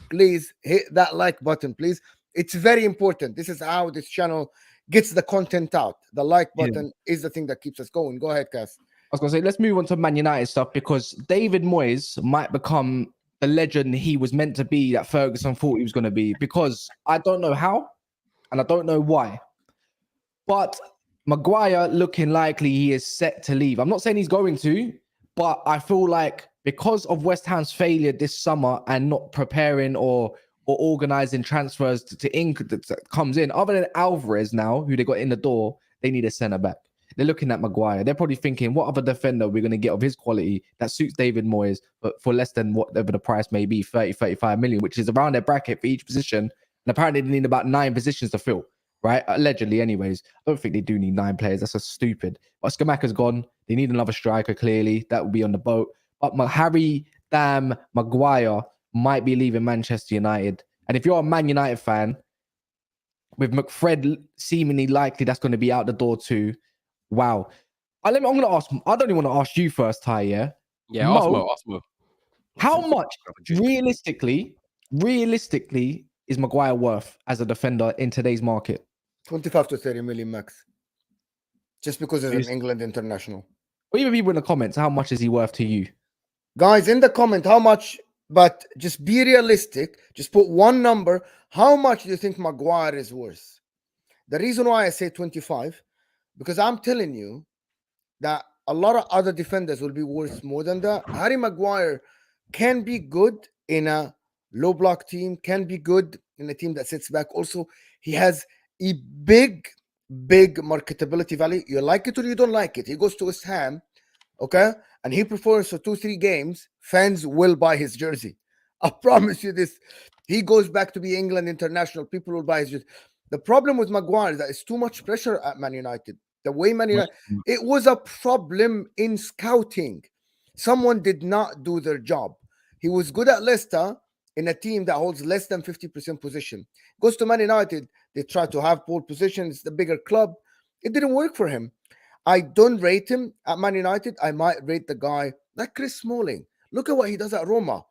Please hit that like button, please. It's very important. This is how this channel gets the content out. The like button is the thing that keeps us going. Go ahead, Cass. I was going to say, let's move on to Man United stuff, because David Moyes might become the legend he was meant to be that Ferguson thought he was going to be, because I don't know how and I don't know why. But Maguire looking likely he is set to leave. I'm not saying he's going to, but I feel like because of West Ham's failure this summer and not preparing or organising transfers to England that comes in, other than Alvarez now, who they got in the door, they need a centre-back. They're looking at Maguire. They're probably thinking, what other defender we're going to get of his quality that suits David Moyes, but for less than whatever the price may be, 30, 35 million, which is around their bracket for each position. And apparently they need about 9 positions to fill, right? Allegedly, anyways. I don't think they do need 9 players. That's just stupid. But Scamacca's gone. They need another striker, clearly. That will be on the boat. But Harry Maguire might be leaving Manchester United. And if you're a Man United fan, with McFred seemingly likely that's going to be out the door too, wow. I'm going to ask, I don't even want to ask you first, Ty, yeah? Yeah, Mo, ask Mo. How much, realistically, is Maguire worth as a defender in today's market? 25 to 30 million max. Just because he's an England international. Or even people in the comments, how much is he worth to you? Guys, in the comment, how much, but just be realistic. Just put one number. How much do you think Maguire is worth? The reason why I say 25, because I'm telling you that a lot of other defenders will be worth more than that. Harry Maguire can be good in a low block team, can be good in a team that sits back. Also, he has a big marketability value. You like it or you don't like it. He goes to West Ham, okay, and he performs for 2-3 games. Fans will buy his jersey. I promise you this. He goes back to be England international. People will buy his jersey. The problem with Maguire is that it's too much pressure at Man United. The way Man United, it was a problem in scouting. Someone did not do their job. He was good at Leicester in a team that holds less than 50% position. Goes to Man United, they try to have pole position. It's the bigger club. It didn't work for him. I don't rate him at Man United. I might rate the guy like Chris Smalling. Look at what he does at Roma.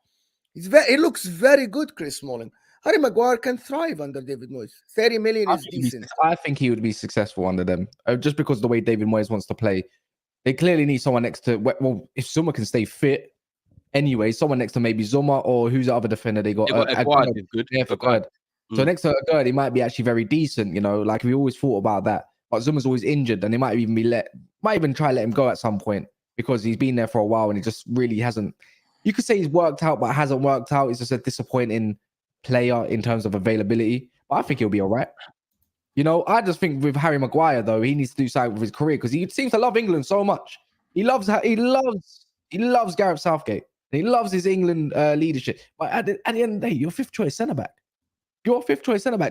He looks very good, Chris Smalling. Harry Maguire can thrive under David Moyes. 30 million is decent. I think he would be successful under them, just because of the way David Moyes wants to play. They clearly need someone next to, well, if Zuma can stay fit, anyway, someone next to maybe Zuma, or who's the other defender they got? Aguerd is good. Yeah, Aguerd. So next to Aguerd, he might be actually very decent, you know, like we always thought about that. But Zuma's always injured, and they might even try to let him go at some point, because he's been there for a while and he just really hasn't. You could say he's worked out, but hasn't worked out. He's just a disappointing player in terms of availability. But I think he'll be all right. You know, I just think with Harry Maguire, though, he needs to do something with his career, because he seems to love England so much. He loves Gareth Southgate. He loves his England leadership. But at the end of the day, you're 5th choice centre back.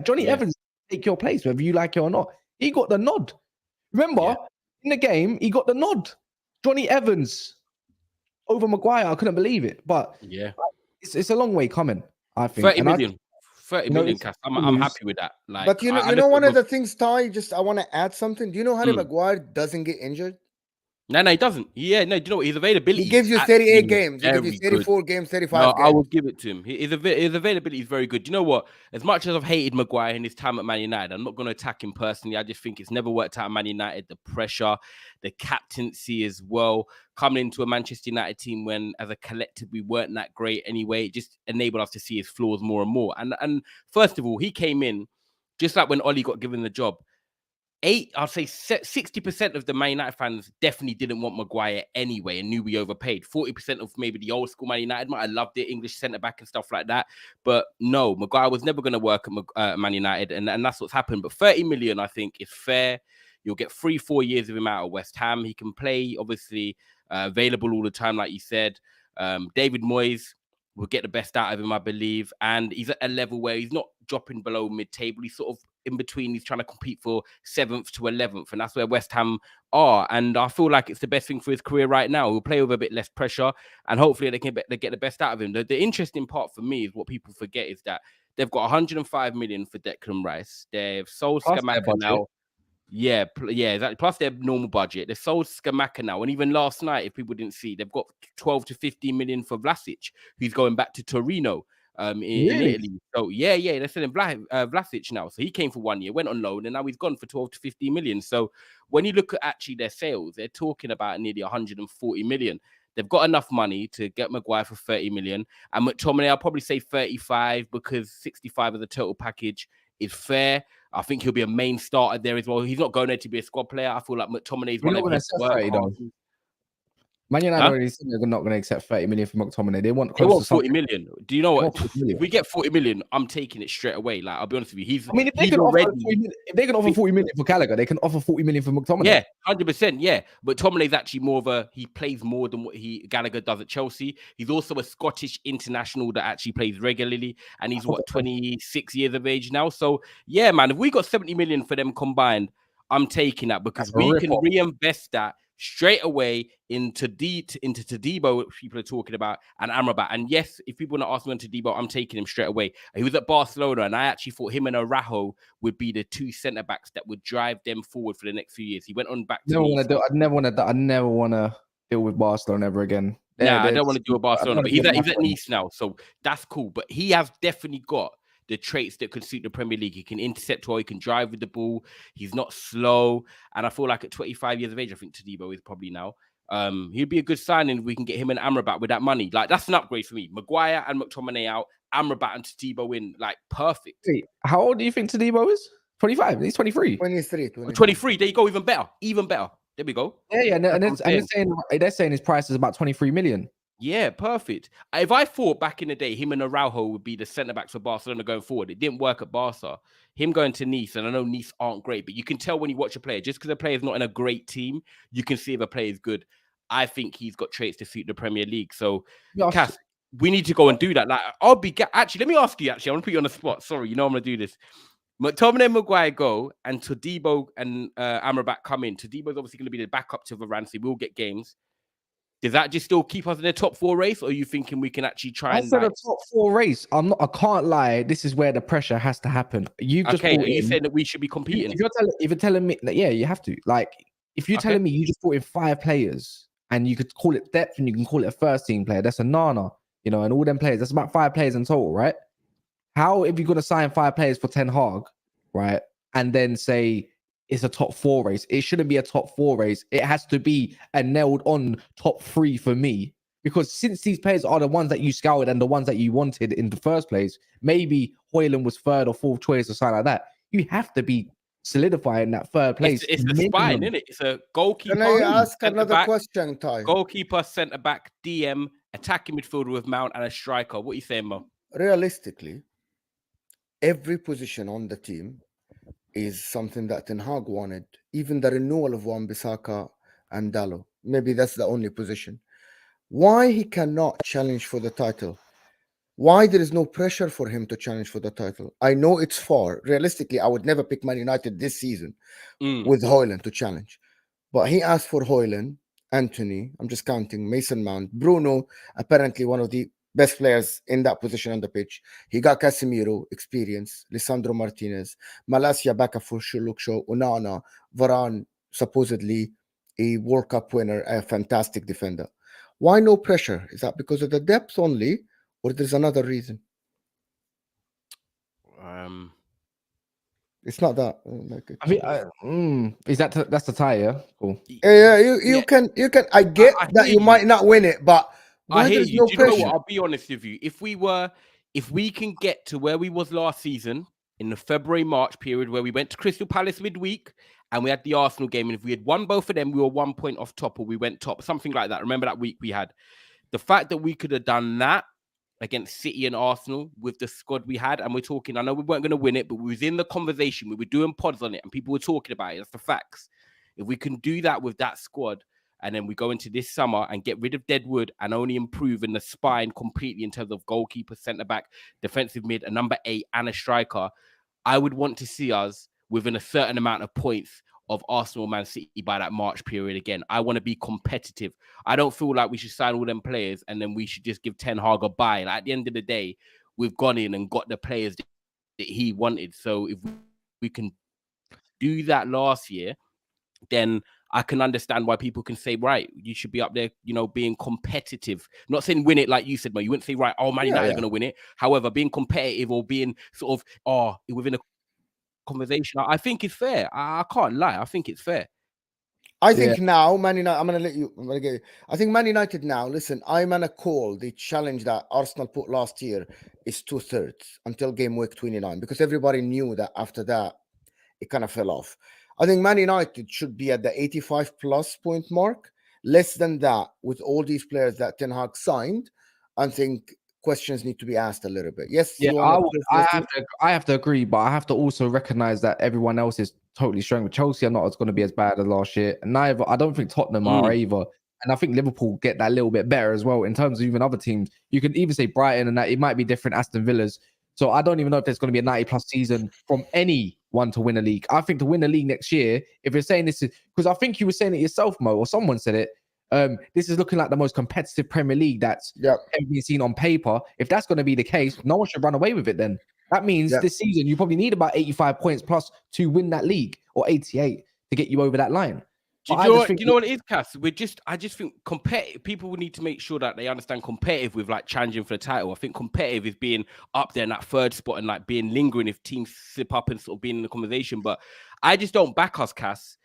Johnny Evans take your place, whether you like it or not. He got the nod. Remember, in the game, he got the nod. Johnny Evans over Maguire. I couldn't believe it. But it's a long way coming, I think. 30 million cash. I'm happy with that. Like, but you know, one of the things, Ty, I want to add something. Do you know Harry Maguire doesn't get injured? No, he doesn't. Yeah, no, do you know what? His availability. He gives you 38 games. He gives you 34 games, 35 games. I will give it to him. His availability is very good. You know what? As much as I've hated Maguire in his time at Man United, I'm not going to attack him personally. I just think it's never worked out at Man United. The pressure, the captaincy as well. Coming into a Manchester United team when, as a collective, we weren't that great anyway. It just enabled us to see his flaws more and more. And first of all, he came in, just like when Ollie got given the job. I'd say 60% of the Man United fans definitely didn't want Maguire anyway and knew we overpaid. 40% of maybe the old school Man United might have loved it, English centre-back and stuff like that. But no, Maguire was never going to work at Man United, and that's what's happened. But 30 million, I think, is fair. You'll get 3-4 years of him out of West Ham. He can play, obviously, available all the time, like you said. David Moyes will get the best out of him, I believe. And he's at a level where he's not dropping below mid-table. He's sort of in between. He's trying to compete for 7th to 11th. And that's where West Ham are. And I feel like it's the best thing for his career right now. He'll play with a bit less pressure. And hopefully they get the best out of him. The interesting part for me is what people forget is that they've got 105 million for Declan Rice. They've sold Scamacca now. Yeah, exactly. Plus their normal budget. They sold Scamacca now. And even last night, if people didn't see, they've got 12 to 15 million for Vlasic, who's going back to Torino in Italy. So, yeah, they're selling Vlasic now. So he came for 1 year, went on loan, and now he's gone for 12 to 15 million. So when you look at actually their sales, they're talking about nearly 140 million. They've got enough money to get Maguire for 30 million. And McTominay, I'll probably say 35 because 65 of the total package is fair. I think he'll be a main starter there as well. He's not going there to be a squad player. I feel like McTominay's one of his work. Man United already said they're not going to accept 30 million for McTominay. They want 40 million. Do you know what? If we get 40 million, I'm taking it straight away. Like, I'll be honest with you. If they can offer 40 million for Gallagher, they can offer 40 million for McTominay. Yeah, 100%. Yeah, but McTominay's actually more of he plays more than what Gallagher does at Chelsea. He's also a Scottish international that actually plays regularly, and he's 26 years of age now. So yeah, man, if we got 70 million for them combined, I'm taking that because we can reinvest that straight away into Todibo, which people are talking about, and Amrabat. And yes, if people want to ask me on Todibo, I'm taking him straight away. He was at Barcelona, and I actually thought him and Araujo would be the two centre backs that would drive them forward for the next few years. He went on back to I never want to deal with Barcelona ever again. I don't want to deal with Barcelona, but he's at Nice now, so that's cool. But he has definitely got the traits that could suit the Premier League. He can intercept well, he can drive with the ball, he's not slow. And I feel like at 25 years of age, I think Todibo is probably now. He'd be a good signing if we can get him and Amrabat with that money. Like, that's an upgrade for me. Maguire and McTominay out, Amrabat and Todibo in, like, perfect. Hey, how old do you think Todibo is? 25. He's 23. 23. There you go, even better. There we go. Yeah. And they're saying his price is about 23 million. Yeah, perfect. If I thought back in the day, him and Araujo would be the centre-backs for Barcelona going forward, it didn't work at Barca. Him going to Nice, and I know Nice aren't great, but you can tell when you watch a player, just because a player's not in a great team, you can see if a player is good. I think he's got traits to suit the Premier League. So, Cass, we need to go and do that. Like, actually, let me ask you, I want to put you on the spot. Sorry, you know I'm going to do this. McTominay and Maguire go, and Todibo and Amrabat come in. Todibo's obviously going to be the backup to Varane, so we'll get games. Does that just still keep us in the top 4 race, or are you thinking we can actually try and... I said a top 4 race. I can't lie. This is where the pressure has to happen. You saying that we should be competing? If you're telling me that, yeah, you have to. Like, if you're telling me you just brought in 5 players, and you could call it depth, and you can call it a first team player, that's a nana, and all them players. That's about 5 players in total, right? How, if you're going to sign 5 players for Ten Hag, right, and then say it's a top 4 race? It shouldn't be a top 4 race. It has to be a nailed on top 3 for me. Because since these players are the ones that you scouted and the ones that you wanted in the first place, maybe Højlund was 3rd or 4th choice or something like that. You have to be solidifying that 3rd place. It's a spine, isn't it? It's a goalkeeper. Can I ask another question, Ty? Goalkeeper, centre back, DM, attacking midfielder with Mount, and a striker. What are you saying, Mo? Realistically, every position on the team is something that Ten Hag wanted. Even the renewal of Wan-Bissaka and Dalot. Maybe that's the only position. Why he cannot challenge for the title? Why there is no pressure for him to challenge for the title? I know it's far. Realistically, I would never pick Man United this season with Højlund to challenge. But he asked for Højlund, Anthony, I'm just counting, Mason Mount, Bruno, apparently one of the best players in that position on the pitch. He got Casemiro, experience, Lisandro Martinez, Malacia backup for Shuluk, Onana, Varane, supposedly a World Cup winner, a fantastic defender. Why no pressure? Is that because of the depth only, or there's another reason? It's not that. Is that's the tie? Yeah, cool. Yeah, you can. I get that you might not win it, but I hear you. Do you know what? I'll be honest with you. If we can get to where we was last season in the February-March period, where we went to Crystal Palace midweek and we had the Arsenal game, and if we had won both of them, we were 1 point off top, or we went top, something like that. Remember that week we had? The fact that we could have done that against City and Arsenal with the squad we had, and we're talking, I know we weren't going to win it, but we was in the conversation, we were doing pods on it, and people were talking about it. That's the facts. If we can do that with that squad, and then we go into this summer and get rid of Deadwood and only improve in the spine completely in terms of goalkeeper, centre-back, defensive mid, a number 8 and a striker, I would want to see us within a certain amount of points of Arsenal, Man City by that March period again. I want to be competitive. I don't feel like we should sign all them players and then we should just give Ten Hag a buy. Like, at the end of the day, we've gone in and got the players that he wanted. So if we can do that last year, then I can understand why people can say, right, you should be up there, you know, being competitive. I'm not saying win it like you said, but you wouldn't say, right, oh, Man United are going to win it. However, being competitive or being sort of, within a conversation, I think it's fair. I can't lie. I think it's fair. I think now, Man United, I'm going to get you. I think Man United now, listen, I'm going to call the challenge that Arsenal put last year is 2/3 until game week 29, because everybody knew that after that, it kind of fell off. I think Man United should be at the 85 plus point mark. Less than that, with all these players that Ten Hag signed, I think questions need to be asked a little bit. Yes, I have to agree, but I have to also recognize that everyone else is totally strong. Chelsea are not going to be as bad as last year, and neither I don't think Tottenham are either. And I think Liverpool get that little bit better as well in terms of even other teams. You could even say Brighton, and that it might be different Aston Villas. So I don't even know if there's going to be a 90-plus season from anyone to win a league. I think to win a league next year, if you're saying this is because I think you were saying it yourself, Mo, or someone said it. This is looking like the most competitive Premier League that's ever been seen on paper. If that's going to be the case, no one should run away with it then. That means this season you probably need about 85 points plus to win that league, or 88 to get you over that line. Do you know what it is, Cass? I just think competitive people will need to make sure that they understand competitive with like challenging for the title. I think competitive is being up there in that third spot and like being lingering if teams slip up and sort of being in the conversation. But I just don't back us, Cass,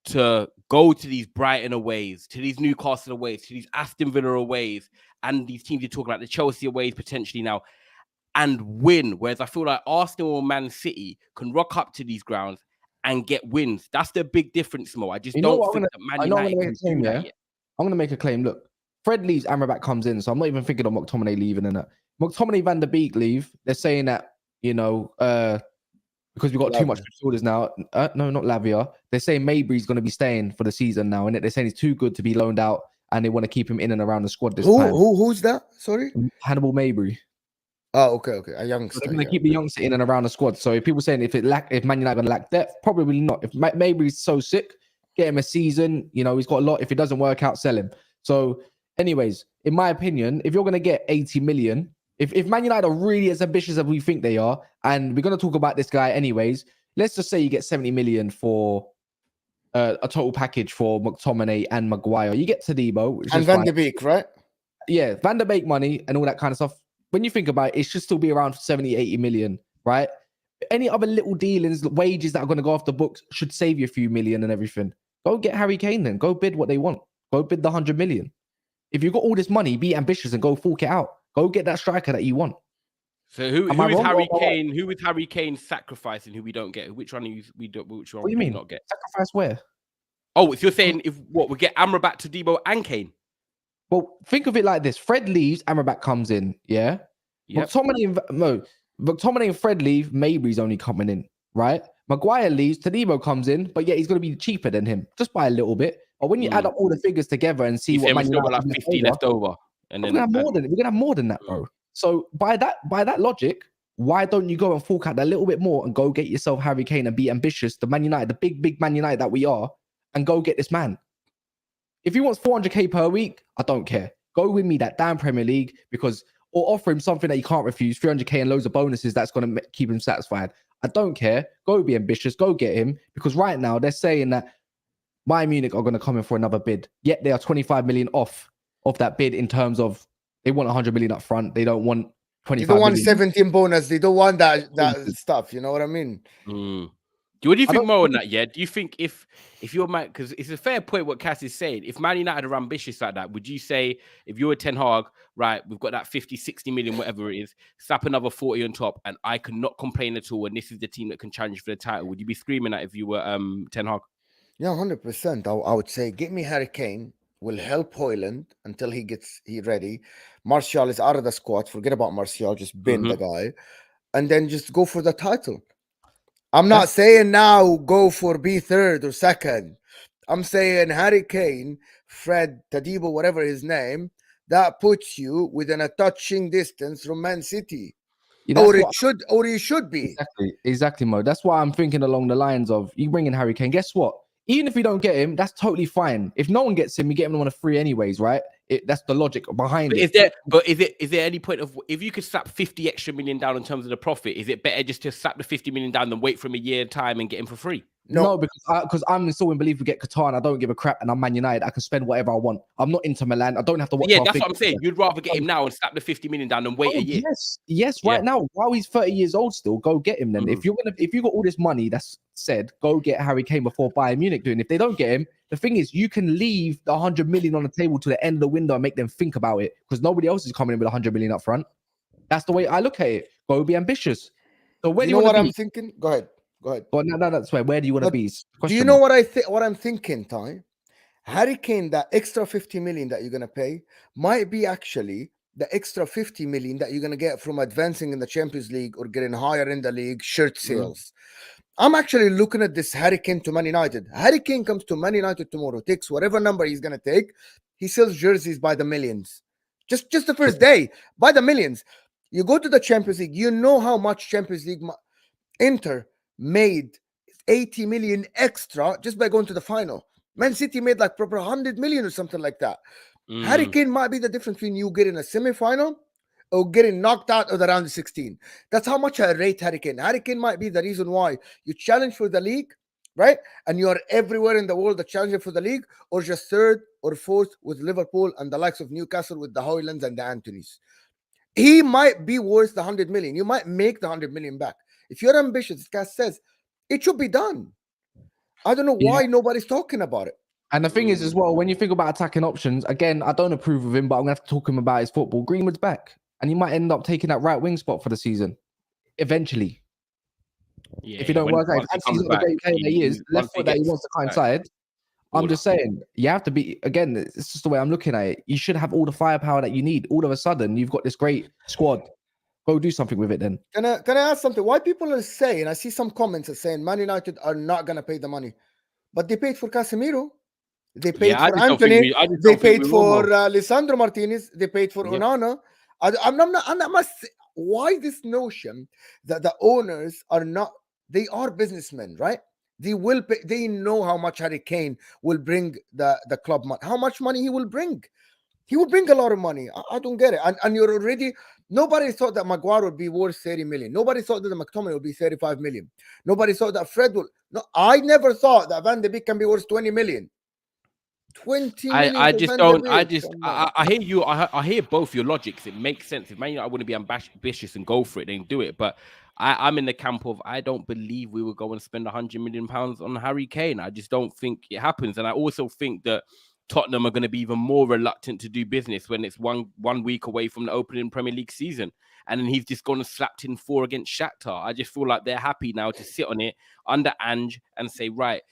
to go to these Brighton aways, to these Newcastle aways, to these Aston Villa aways, and these teams you're talking about, the Chelsea aways potentially now, and win. Whereas I feel like Arsenal or Man City can rock up to these grounds and get wins. That's the big difference, Mo. I just don't think that Man United can do that yet. I'm going to make a claim. Look, Fred leaves, Amrabat comes in, so I'm not even thinking of McTominay leaving and that. McTominay, Van der Beek leave. They're saying that, you know, because we've got too much midfielders now. No, not Lavia. They're saying Mabry's going to be staying for the season now, and they're saying he's too good to be loaned out, and they want to keep him in and around the squad this time. Who's that? Sorry? Hannibal Mabry. Oh, okay. A youngster. So they're going to keep the youngster in and around the squad. So if people saying if Man United going to lack depth, probably not. If Mabry's so sick, get him a season. You know, he's got a lot. If it doesn't work out, sell him. So anyways, in my opinion, if you're going to get 80 million, if Man United are really as ambitious as we think they are, and we're going to talk about this guy anyways, let's just say you get 70 million for a total package for McTominay and Maguire. You get Todibo. And Van der Beek, right? Yeah, Van der Beek money and all that kind of stuff. When you think about it, it should still be around 70, 80 million, right? Any other little dealings, wages that are going to go off the books should save you a few million and everything. Go get Harry Kane then. Go bid what they want. Go bid the 100 million. If you've got all this money, be ambitious and go fork it out. Go get that striker that you want. So who is Harry Kane? Who is Harry Kane sacrificing? Who we don't get? Which one we don't? Which one? What do you mean? Not get? Sacrifice where? Oh, if you're saying we get Amrabat, Todibo, and Kane. Well, think of it like this: Fred leaves, Amrabat comes in. Yeah. Yep. McTominay and Fred leave. Mabry's only coming in, right? Maguire leaves, Todibo comes in, but yeah, he's going to be cheaper than him, just by a little bit. But when you add up all the figures together and see what Man United got like 50 left over, and then we're gonna have more than that, bro. So by that logic, why don't you go and fork out a little bit more and go get yourself Harry Kane and be ambitious, the Man United, the big Man United that we are, and go get this man. If he wants 400k per week, I don't care. Go win me that damn Premier League or offer him something that you can't refuse, 300k and loads of bonuses that's going to keep him satisfied. I don't care. Go be ambitious. Go get him. Because right now they're saying that Bayern Munich are going to come in for another bid. Yet they are 25 million off that bid in terms of they want 100 million up front. They don't want 25 million. They don't want 17 bonus. They don't want that stuff. You know what I mean? What do you think more on that? Yeah, do you think if you're Man, because it's a fair point what Cass is saying. If Man United are ambitious like that, would you say if you're a Ten Hag, right, we've got that 50, 60 million, whatever it is, slap another 40 on top, and I cannot complain at all, and this is the team that can challenge for the title? Would you be screaming that if you were Ten Hag? Yeah, 100%. I would say get me Harry Kane. Will help Hoyland until he ready. Martial is out of the squad. Forget about Martial. Just bin the guy, and then just go for the title. I'm not saying now go for be third or second. I'm saying Harry Kane, Fred, Tadibo, whatever his name, that puts you within a touching distance from Man City. Yeah, or it should be. Exactly, Mo. That's why I'm thinking along the lines of you bring in Harry Kane. Guess what? Even if you don't get him, that's totally fine. If no one gets him, you get him on a free anyways, right? That's the logic behind it. Is there any point of if you could slap 50 extra million down in terms of the profit, is it better just to slap the 50 million down than wait for him a year time and get him for free? No, because I'm still in belief we get Qatar and I don't give a crap and I'm Man United. I can spend whatever I want. I'm not into Milan. I don't have to watch. Yeah, that's what I'm saying. You'd rather get him now and slap the 50 million down than wait a year. Yes, right now, while he's 30 years old still, go get him then. If you got all this money, that's said, go get Harry Kane before Bayern Munich doing. If they don't get him, the thing is you can leave the 100 million on the table to the end of the window and make them think about it because nobody else is coming in with 100 million up front. That's the way I look at it. Go be ambitious. So where do you know what I'm thinking? Go ahead. But no, that's where do you want to be? Do you know what what I'm thinking, Ty? Harry Kane, that extra 50 million that you're gonna pay might be actually the extra 50 million that you're gonna get from advancing in the Champions League or getting higher in the league, shirt sales. I'm actually looking at this Harry Kane to Man United. Harry Kane comes to Man United tomorrow, takes whatever number he's gonna take. He sells jerseys by the millions. Just the first day, by the millions. You go to the Champions League, you know how much Champions League Inter made 80 million extra just by going to the final. Man City made like proper 100 million or something like that. Harry Kane might be the difference between you getting a semi-final or getting knocked out of the round of 16. That's how much I rate Harry Kane. Harry Kane might be the reason why you challenge for the league, right? And you're everywhere in the world the challenger for the league, or just third or fourth with Liverpool and the likes of Newcastle with the Hoylands and the Anthonys. He might be worth the 100 million. You might make the 100 million back. If you're ambitious, this guy says it should be done. I don't know why nobody's talking about it. And the thing is as well, when you think about attacking options, again, I don't approve of him, but I'm going to have to talk to him about his football. Greenwood's back. And he might end up taking that right wing spot for the season. Eventually. If you don't work out, if he's not the great player he is, left foot that he wants to coincide. I'm just saying, you have to be, again, it's just the way I'm looking at it. You should have all the firepower that you need. All of a sudden, you've got this great squad. Go do something with it then. Can I ask something? Why people are saying, I see some comments are saying Man United are not going to pay the money. But they paid for Casemiro. They paid for Anthony. They paid for Lisandro Martinez. They paid for Onana. I'm not why this notion that the owners are not, they are businessmen, right? They will pay, they know how much Harry Kane will bring the club money, how much money he will bring. He will bring a lot of money. I don't get it. And you're already, nobody thought that Maguire would be worth 30 million. Nobody thought that the McTominay would be 35 million. Nobody thought that Fred will. No, I never thought that Van de Beek can be worth 20 million. 20 million. I hear you. I hear both your logics. It makes sense. If Man United wouldn't be ambitious and go for it, then do it. But I'm in the camp of I don't believe we will go and spend £100 million on Harry Kane. I just don't think it happens. And I also think that Tottenham are going to be even more reluctant to do business when it's one week away from the opening Premier League season. And then he's just gone and slapped in 4 against Shakhtar. I just feel like they're happy now to sit on it under Ange and say, right,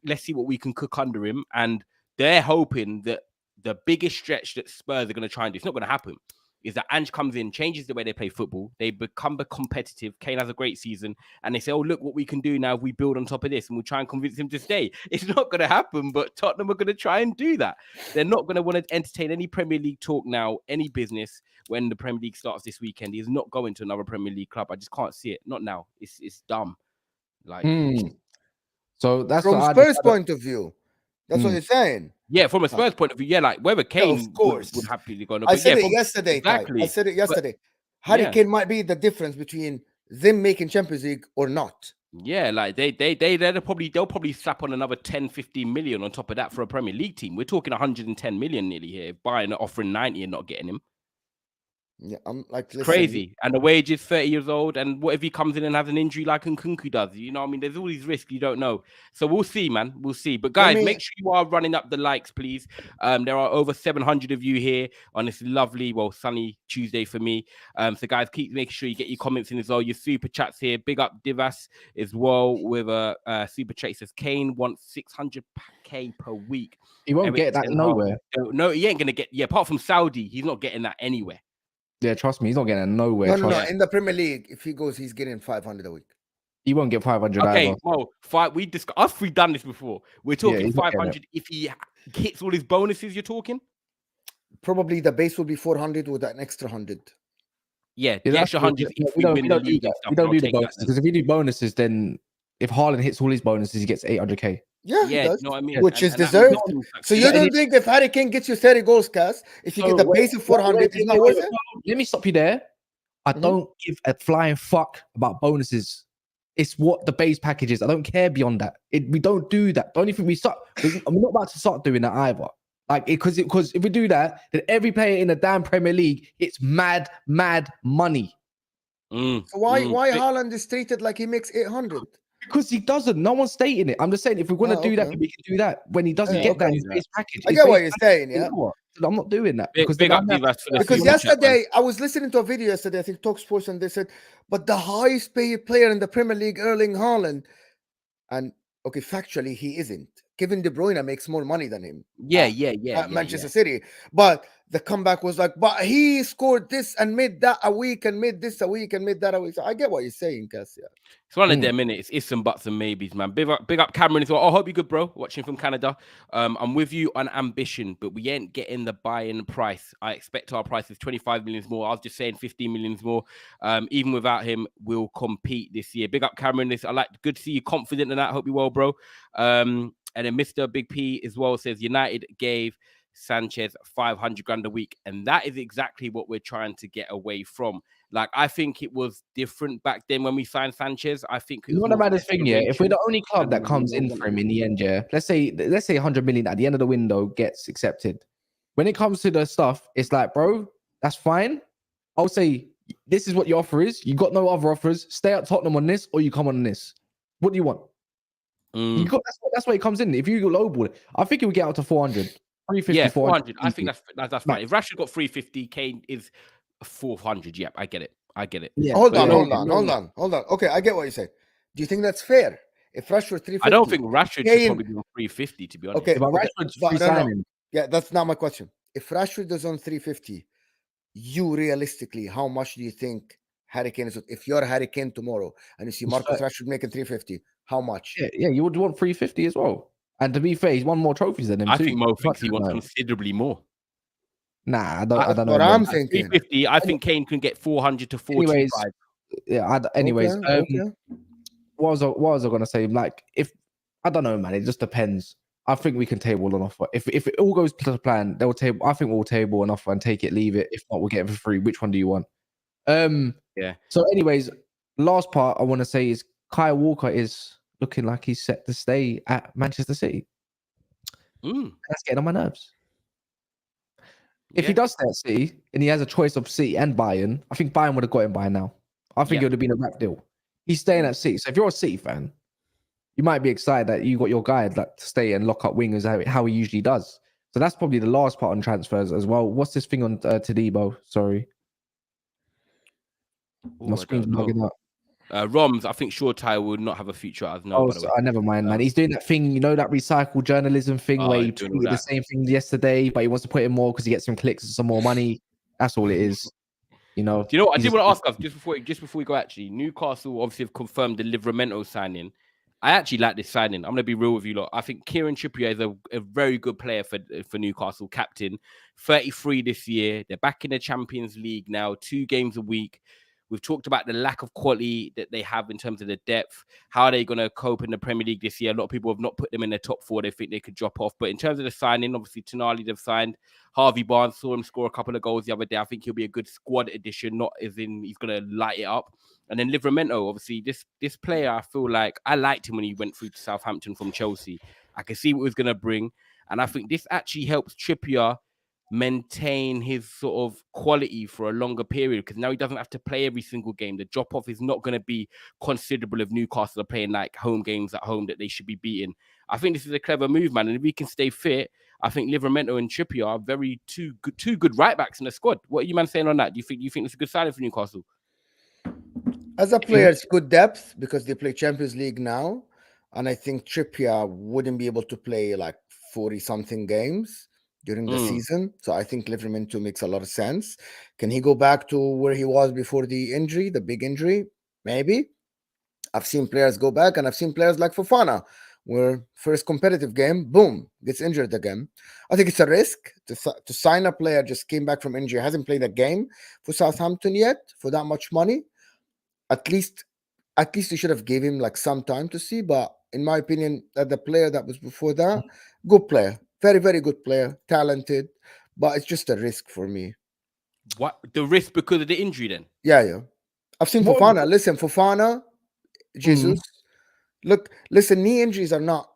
let's see what we can cook under him. And they're hoping that the biggest stretch that Spurs are going to try and do, it's not going to happen, is that Ange comes in, changes the way they play football. They become competitive. Kane has a great season. And they say, oh, look what we can do now if we build on top of this. And we'll try and convince him to stay. It's not going to happen, but Tottenham are going to try and do that. They're not going to want to entertain any Premier League talk now, any business when the Premier League starts this weekend. He's not going to another Premier League club. I just can't see it. Not now. It's dumb. Like, So that's from Spurs' point of view. That's what you're saying. Yeah, from a Spurs point of view, like whether Kane of course would happily go. I said it yesterday. Exactly. I said it yesterday. Harry Kane might be the difference between them making Champions League or not. Yeah, like they'll probably slap on another 10, 15 million on top of that for a Premier League team. We're talking 110 million nearly here, buying offering 90 and not getting him. Yeah, I'm like, It's crazy. And the wage is 30 years old. And what if he comes in and has an injury like Nkunku does? You know what I mean? There's all these risks you don't know. So we'll see, man. We'll see. But guys, make sure you are running up the likes, please. There are over 700 of you here on this lovely, sunny Tuesday for me. So guys, keep making sure you get your comments in as well. Your super chats here. Big up Divas as well with a super chat. It says Kane wants 600k per week. He won't get that nowhere. No, he ain't gonna get. Yeah, apart from Saudi, he's not getting that anywhere. Yeah, trust me, he's not getting it nowhere. No. In the Premier League, if he goes, he's getting 500 a week. He won't get 500. Okay, either. well, us three done this before. We're talking 500 if he hits all his bonuses. You're talking. Probably the base will be 400 with an extra 100. Yeah, the extra 100 if we win the league and stuff. We don't do the bonuses because if you do bonuses, then if Haaland hits all his bonuses, he gets 800k. Yeah, you know what I mean? Which is deserved. So you don't think if Harry Kane gets you 30 goals, Cass, if you get the base of 400, it's not worth it? Let me stop you there. I don't give a flying fuck about bonuses. It's what the base package is. I don't care beyond that. We don't do that. The only thing I'm not about to start doing that either. Like, because if we do that, then every player in the damn Premier League, it's mad money. So why Haaland is treated like he makes 800? Because he doesn't. No one's stating it. I'm just saying if we're going to do that, we can do that when he doesn't get that in his base package. I get what you're saying, yeah. I'm not doing that. Because yesterday, I was listening to a video yesterday, I think Talk Sports, and they said, but the highest paid player in the Premier League, Erling Haaland. And okay, factually, he isn't. Kevin De Bruyne makes more money than him. Yeah. Manchester City. But the comeback was like, but he scored this and made that a week and made this a week and made that a week. So I get what you're saying, Cass. Yeah. It's one of them minutes. It's some buts and maybes, man. Big up Cameron as well. I hope you're good, bro. Watching from Canada. I'm with you on ambition, but we ain't getting the buy-in price. I expect our price is 25 million more. I was just saying 15 million more. Even without him, we'll compete this year. Big up Cameron. Good to see you confident in that. Hope you well, bro. And then Mr. Big P as well says United gave Sanchez 500 grand a week. And that is exactly what we're trying to get away from. Like, I think it was different back then when we signed Sanchez. I think you know the maddest thing, yeah. If we're the only club that comes in for him in the end, yeah. Let's say 100 million at the end of the window gets accepted. When it comes to the stuff, it's like, bro, that's fine. I'll say this is what your offer is. You got no other offers. Stay at Tottenham on this, or you come on this. What do you want? That's why it comes in. If you go lowball it, I think it would get out to 400. 350, yeah, 400. I think that's fine. If Rashford got 350, Kane is 400. Yep, I get it. Yeah. Hold on. Okay, I get what you say. Do you think that's fair? If Rashford 350, I don't think Rashford should probably be on 350, to be honest. Okay, but Rashford's free signing. Yeah, that's not my question. If Rashford is on 350, you realistically, how much do you think Harry Kane is? If you're Harry Kane tomorrow and you see Marcus Rashford making 350, how much? Yeah, you would want 350 as well. And to be fair, he's won more trophies than him too. I think Mo thinks he wants considerably more. Nah, I don't know. What I'm thinking. 350. I think Kane can get 400 to 425. Anyways, what was I gonna say? Like, if I don't know, man, it just depends. I think we can table an offer. If it all goes to the plan, they'll table. I think we'll table an offer and take it, leave it. If not, we'll get it for free. Which one do you want? Yeah. So, anyways, last part I want to say is Kyle Walker is looking like he's set to stay at Manchester City. That's getting on my nerves. If he does stay at City and he has a choice of City and Bayern, I think Bayern would have got him by now. I think it would have been a wrap deal. He's staying at City. So if you're a City fan, you might be excited that you got your guy like to stay and lock up wingers how he usually does. So that's probably the last part on transfers as well. What's this thing on Tadibo? Sorry. My screen's bugging up. Roms, I think Shortai would not have a future as no. Never mind, man. He's doing that thing, you know, that recycled journalism thing where he tweeted the same thing yesterday, but he wants to put in more because he gets some clicks and some more money. That's all it is. You know. Do you know what? I did want to ask us just before we go. Actually, Newcastle obviously have confirmed the Livramento signing. I actually like this signing. I'm going to be real with you lot. I think Kieran Trippier is a very good player for Newcastle, captain. 33 this year. They're back in the Champions League now, 2 games a week. We've talked about the lack of quality that they have in terms of the depth. How are they going to cope in the Premier League this year? A lot of people have not put them in their top 4. They think they could drop off. But in terms of the signing, obviously, Tonali, they've signed. Harvey Barnes, saw him score a couple of goals the other day. I think he'll be a good squad addition, not as in he's going to light it up. And then Livramento, obviously, this player, I feel like I liked him when he went through to Southampton from Chelsea. I could see what he was going to bring. And I think this actually helps Trippier maintain his sort of quality for a longer period, because now he doesn't have to play every single game. The drop off is not going to be considerable if Newcastle are playing like home games at home that they should be beating. I think this is a clever move, man. And if we can stay fit, I think Livramento and Trippier are two good right backs in the squad. What are you man saying on that? Do you think it's a good signing for Newcastle? As a player, it's good depth because they play Champions League now. And I think Trippier wouldn't be able to play like 40-something games during the season. So I think Livramento makes a lot of sense. Can he go back to where he was before the injury, the big injury? Maybe. I've seen players go back, and I've seen players like Fofana, where first competitive game, boom, gets injured again. I think it's a risk to sign a player just came back from injury, hasn't played a game for Southampton yet for that much money. At least you should have gave him like some time to see. But in my opinion, the player that was before that, good player, very, very good player, talented, but it's just a risk for me. What, the risk because of the injury then? Yeah. I've seen Fofana. Listen, Fofana, Jesus. Look, listen, knee injuries are not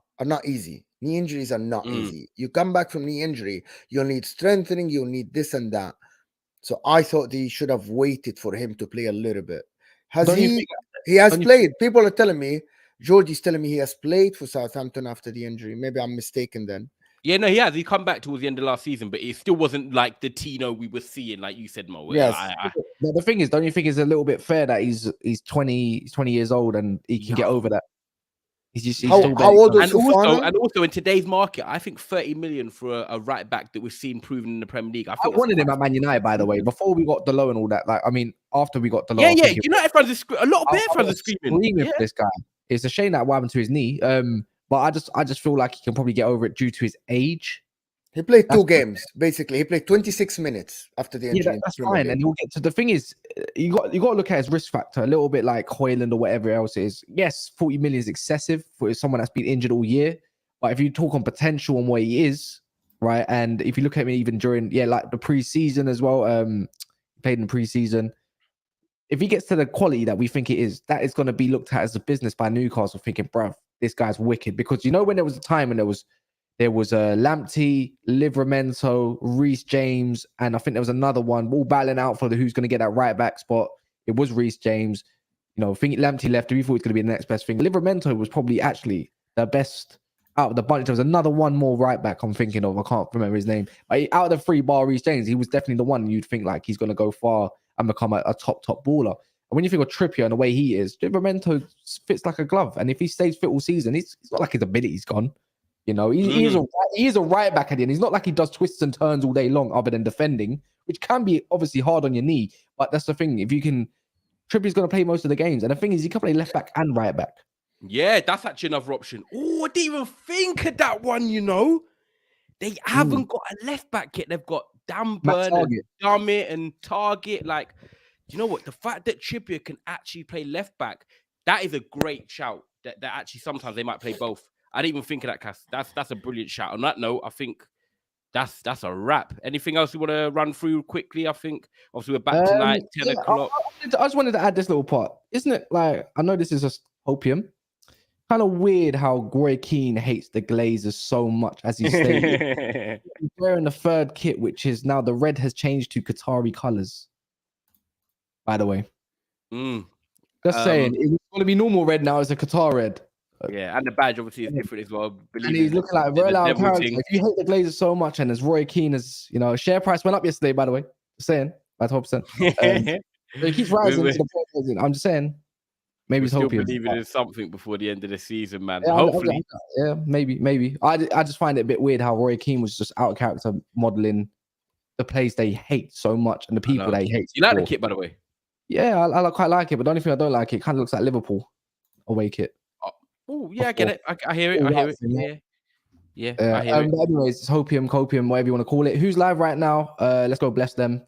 easy. Knee injuries are not easy. You come back from knee injury, you'll need strengthening, you'll need this and that. So I thought they should have waited for him to play a little bit. He has played. People are telling me, Georgie's telling me he has played for Southampton after the injury. Maybe I'm mistaken then. Yeah, no, he has. He come back towards the end of last season, but it still wasn't like the Tino we were seeing, like you said, Mo. Yes. But the thing is, don't you think it's a little bit fair that he's 20 years old and he can get over that? He's how old is Fofana? And also in today's market, I think 30 million for a right back that we've seen proven in the Premier League. I wanted him at Man United, by the way, before we got the low and all that. Like, I mean, after we got the low, yeah. United fans are a lot of Bear fans are screaming for this guy. It's a shame that what happened to his knee. But I just feel like he can probably get over it due to his age. He played 2 games, basically. He played 26 minutes after the injury. Yeah, that's fine. And he'll get to the thing is, you got to look at his risk factor a little bit like Højlund or whatever else it is. Yes, 40 million is excessive for someone that's been injured all year. But if you talk on potential and where he is, right? And if you look at him even during, like the preseason as well, played in the preseason. If he gets to the quality that we think it is, that is going to be looked at as a business by Newcastle, thinking, bruv, this guy's wicked. Because when there was a time when there was Lamptey, Livramento, Reece James, and I think there was another one all battling out for who's going to get that right back spot. It was Reece James. I think Lamptey left. We thought it was going to be the next best thing. Livramento was probably actually the best out of the bunch. There was another one more right back I'm thinking of. I can't remember his name. But out of the 3 bar Reece James, he was definitely the one you'd think like he's going to go far and become a top baller. And when you think of Trippier and the way he is, Livramento fits like a glove. And if he stays fit all season, it's not like his ability's gone. He is a right back at the end. He's not like he does twists and turns all day long other than defending, which can be obviously hard on your knee. But that's the thing. If you can, Trippier's going to play most of the games. And the thing is, he can play left back and right back. Yeah, that's actually another option. Oh, I didn't even think of that one, They haven't got a left back yet. They've got Damburn and Dummett and Target. Like, you know what? The fact that Trippier can actually play left back, that is a great shout. That actually sometimes they might play both. I didn't even think of that, Cass. That's a brilliant shout. On that note, I think that's a wrap. Anything else you want to run through quickly? I think obviously we're back tonight, 10 o'clock. I just wanted to add this little part. Isn't it like, I know this is just opium. Kind of weird how Roy Keane hates the Glazers so much as he stated. He's wearing the 3rd kit, which is now the red has changed to Qatari colors. By the way. Just saying, it's going to be normal red now. It's a Qatar red. Yeah, and the badge obviously is different as well. And he's looking like a very loud character. If you hate the Glazers so much, and as Roy Keane is, share price went up yesterday, by the way. Just saying, by 12%. So he keeps rising to the point. I'm just saying, maybe he's hoping. Believing in something before the end of the season, man. Yeah, hopefully. Maybe. I just find it a bit weird how Roy Keane was just out of character modeling the place they hate so much and the people they hate. You like the kit, by the way? Yeah, I quite like it, but the only thing I don't like, it kind of looks like Liverpool away kit. Oh, yeah, I get it. I hear it. I hear it. Yeah, I hear it. But anyways, it's hopium, copium, whatever you want to call it. Who's live right now? Let's go bless them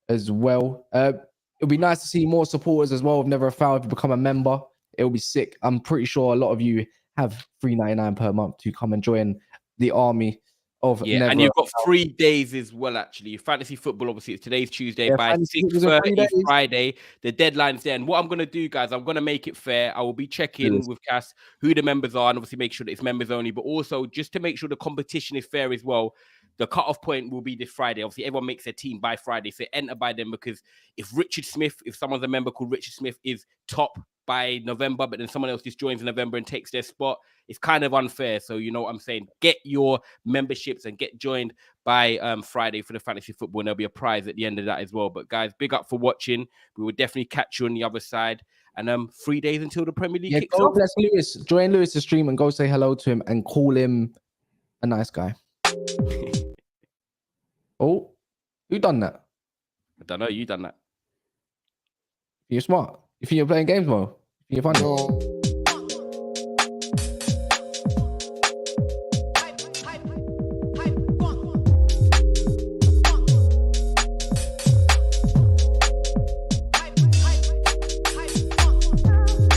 as well. It'll be nice to see more supporters as well. We've never found if you become a member. It'll be sick. I'm pretty sure a lot of you have $3.99 per month to come and join the army. of Yeah, never. and you've got 3 days as well, actually. Fantasy football, obviously, it's today's Tuesday. Yeah, By fantasy football's in 3 6:30 days. Friday, the deadline's there. And what I'm going to do, guys, I'm going to make it fair. I will be checking with Cass who the members are and obviously make sure that it's members only, but also just to make sure the competition is fair as well. The cutoff point will be this Friday. Obviously, everyone makes their team by Friday, so enter by them, because if Richard Smith, if someone's a member called Richard Smith, is top by November, but then someone else just joins in November and takes their spot, it's kind of unfair. So you know what I'm saying? Get your memberships and get joined by Friday for the fantasy football, and there'll be a prize at the end of that as well. But guys, big up for watching. We will definitely catch you on the other side. And 3 days until the Premier League kicks off. Bless Lewis. Join Lewis's stream and go say hello to him and call him a nice guy. Oh, who done that? I don't know. You done that. You're smart. You think you're playing games, Mo? You're funny. No.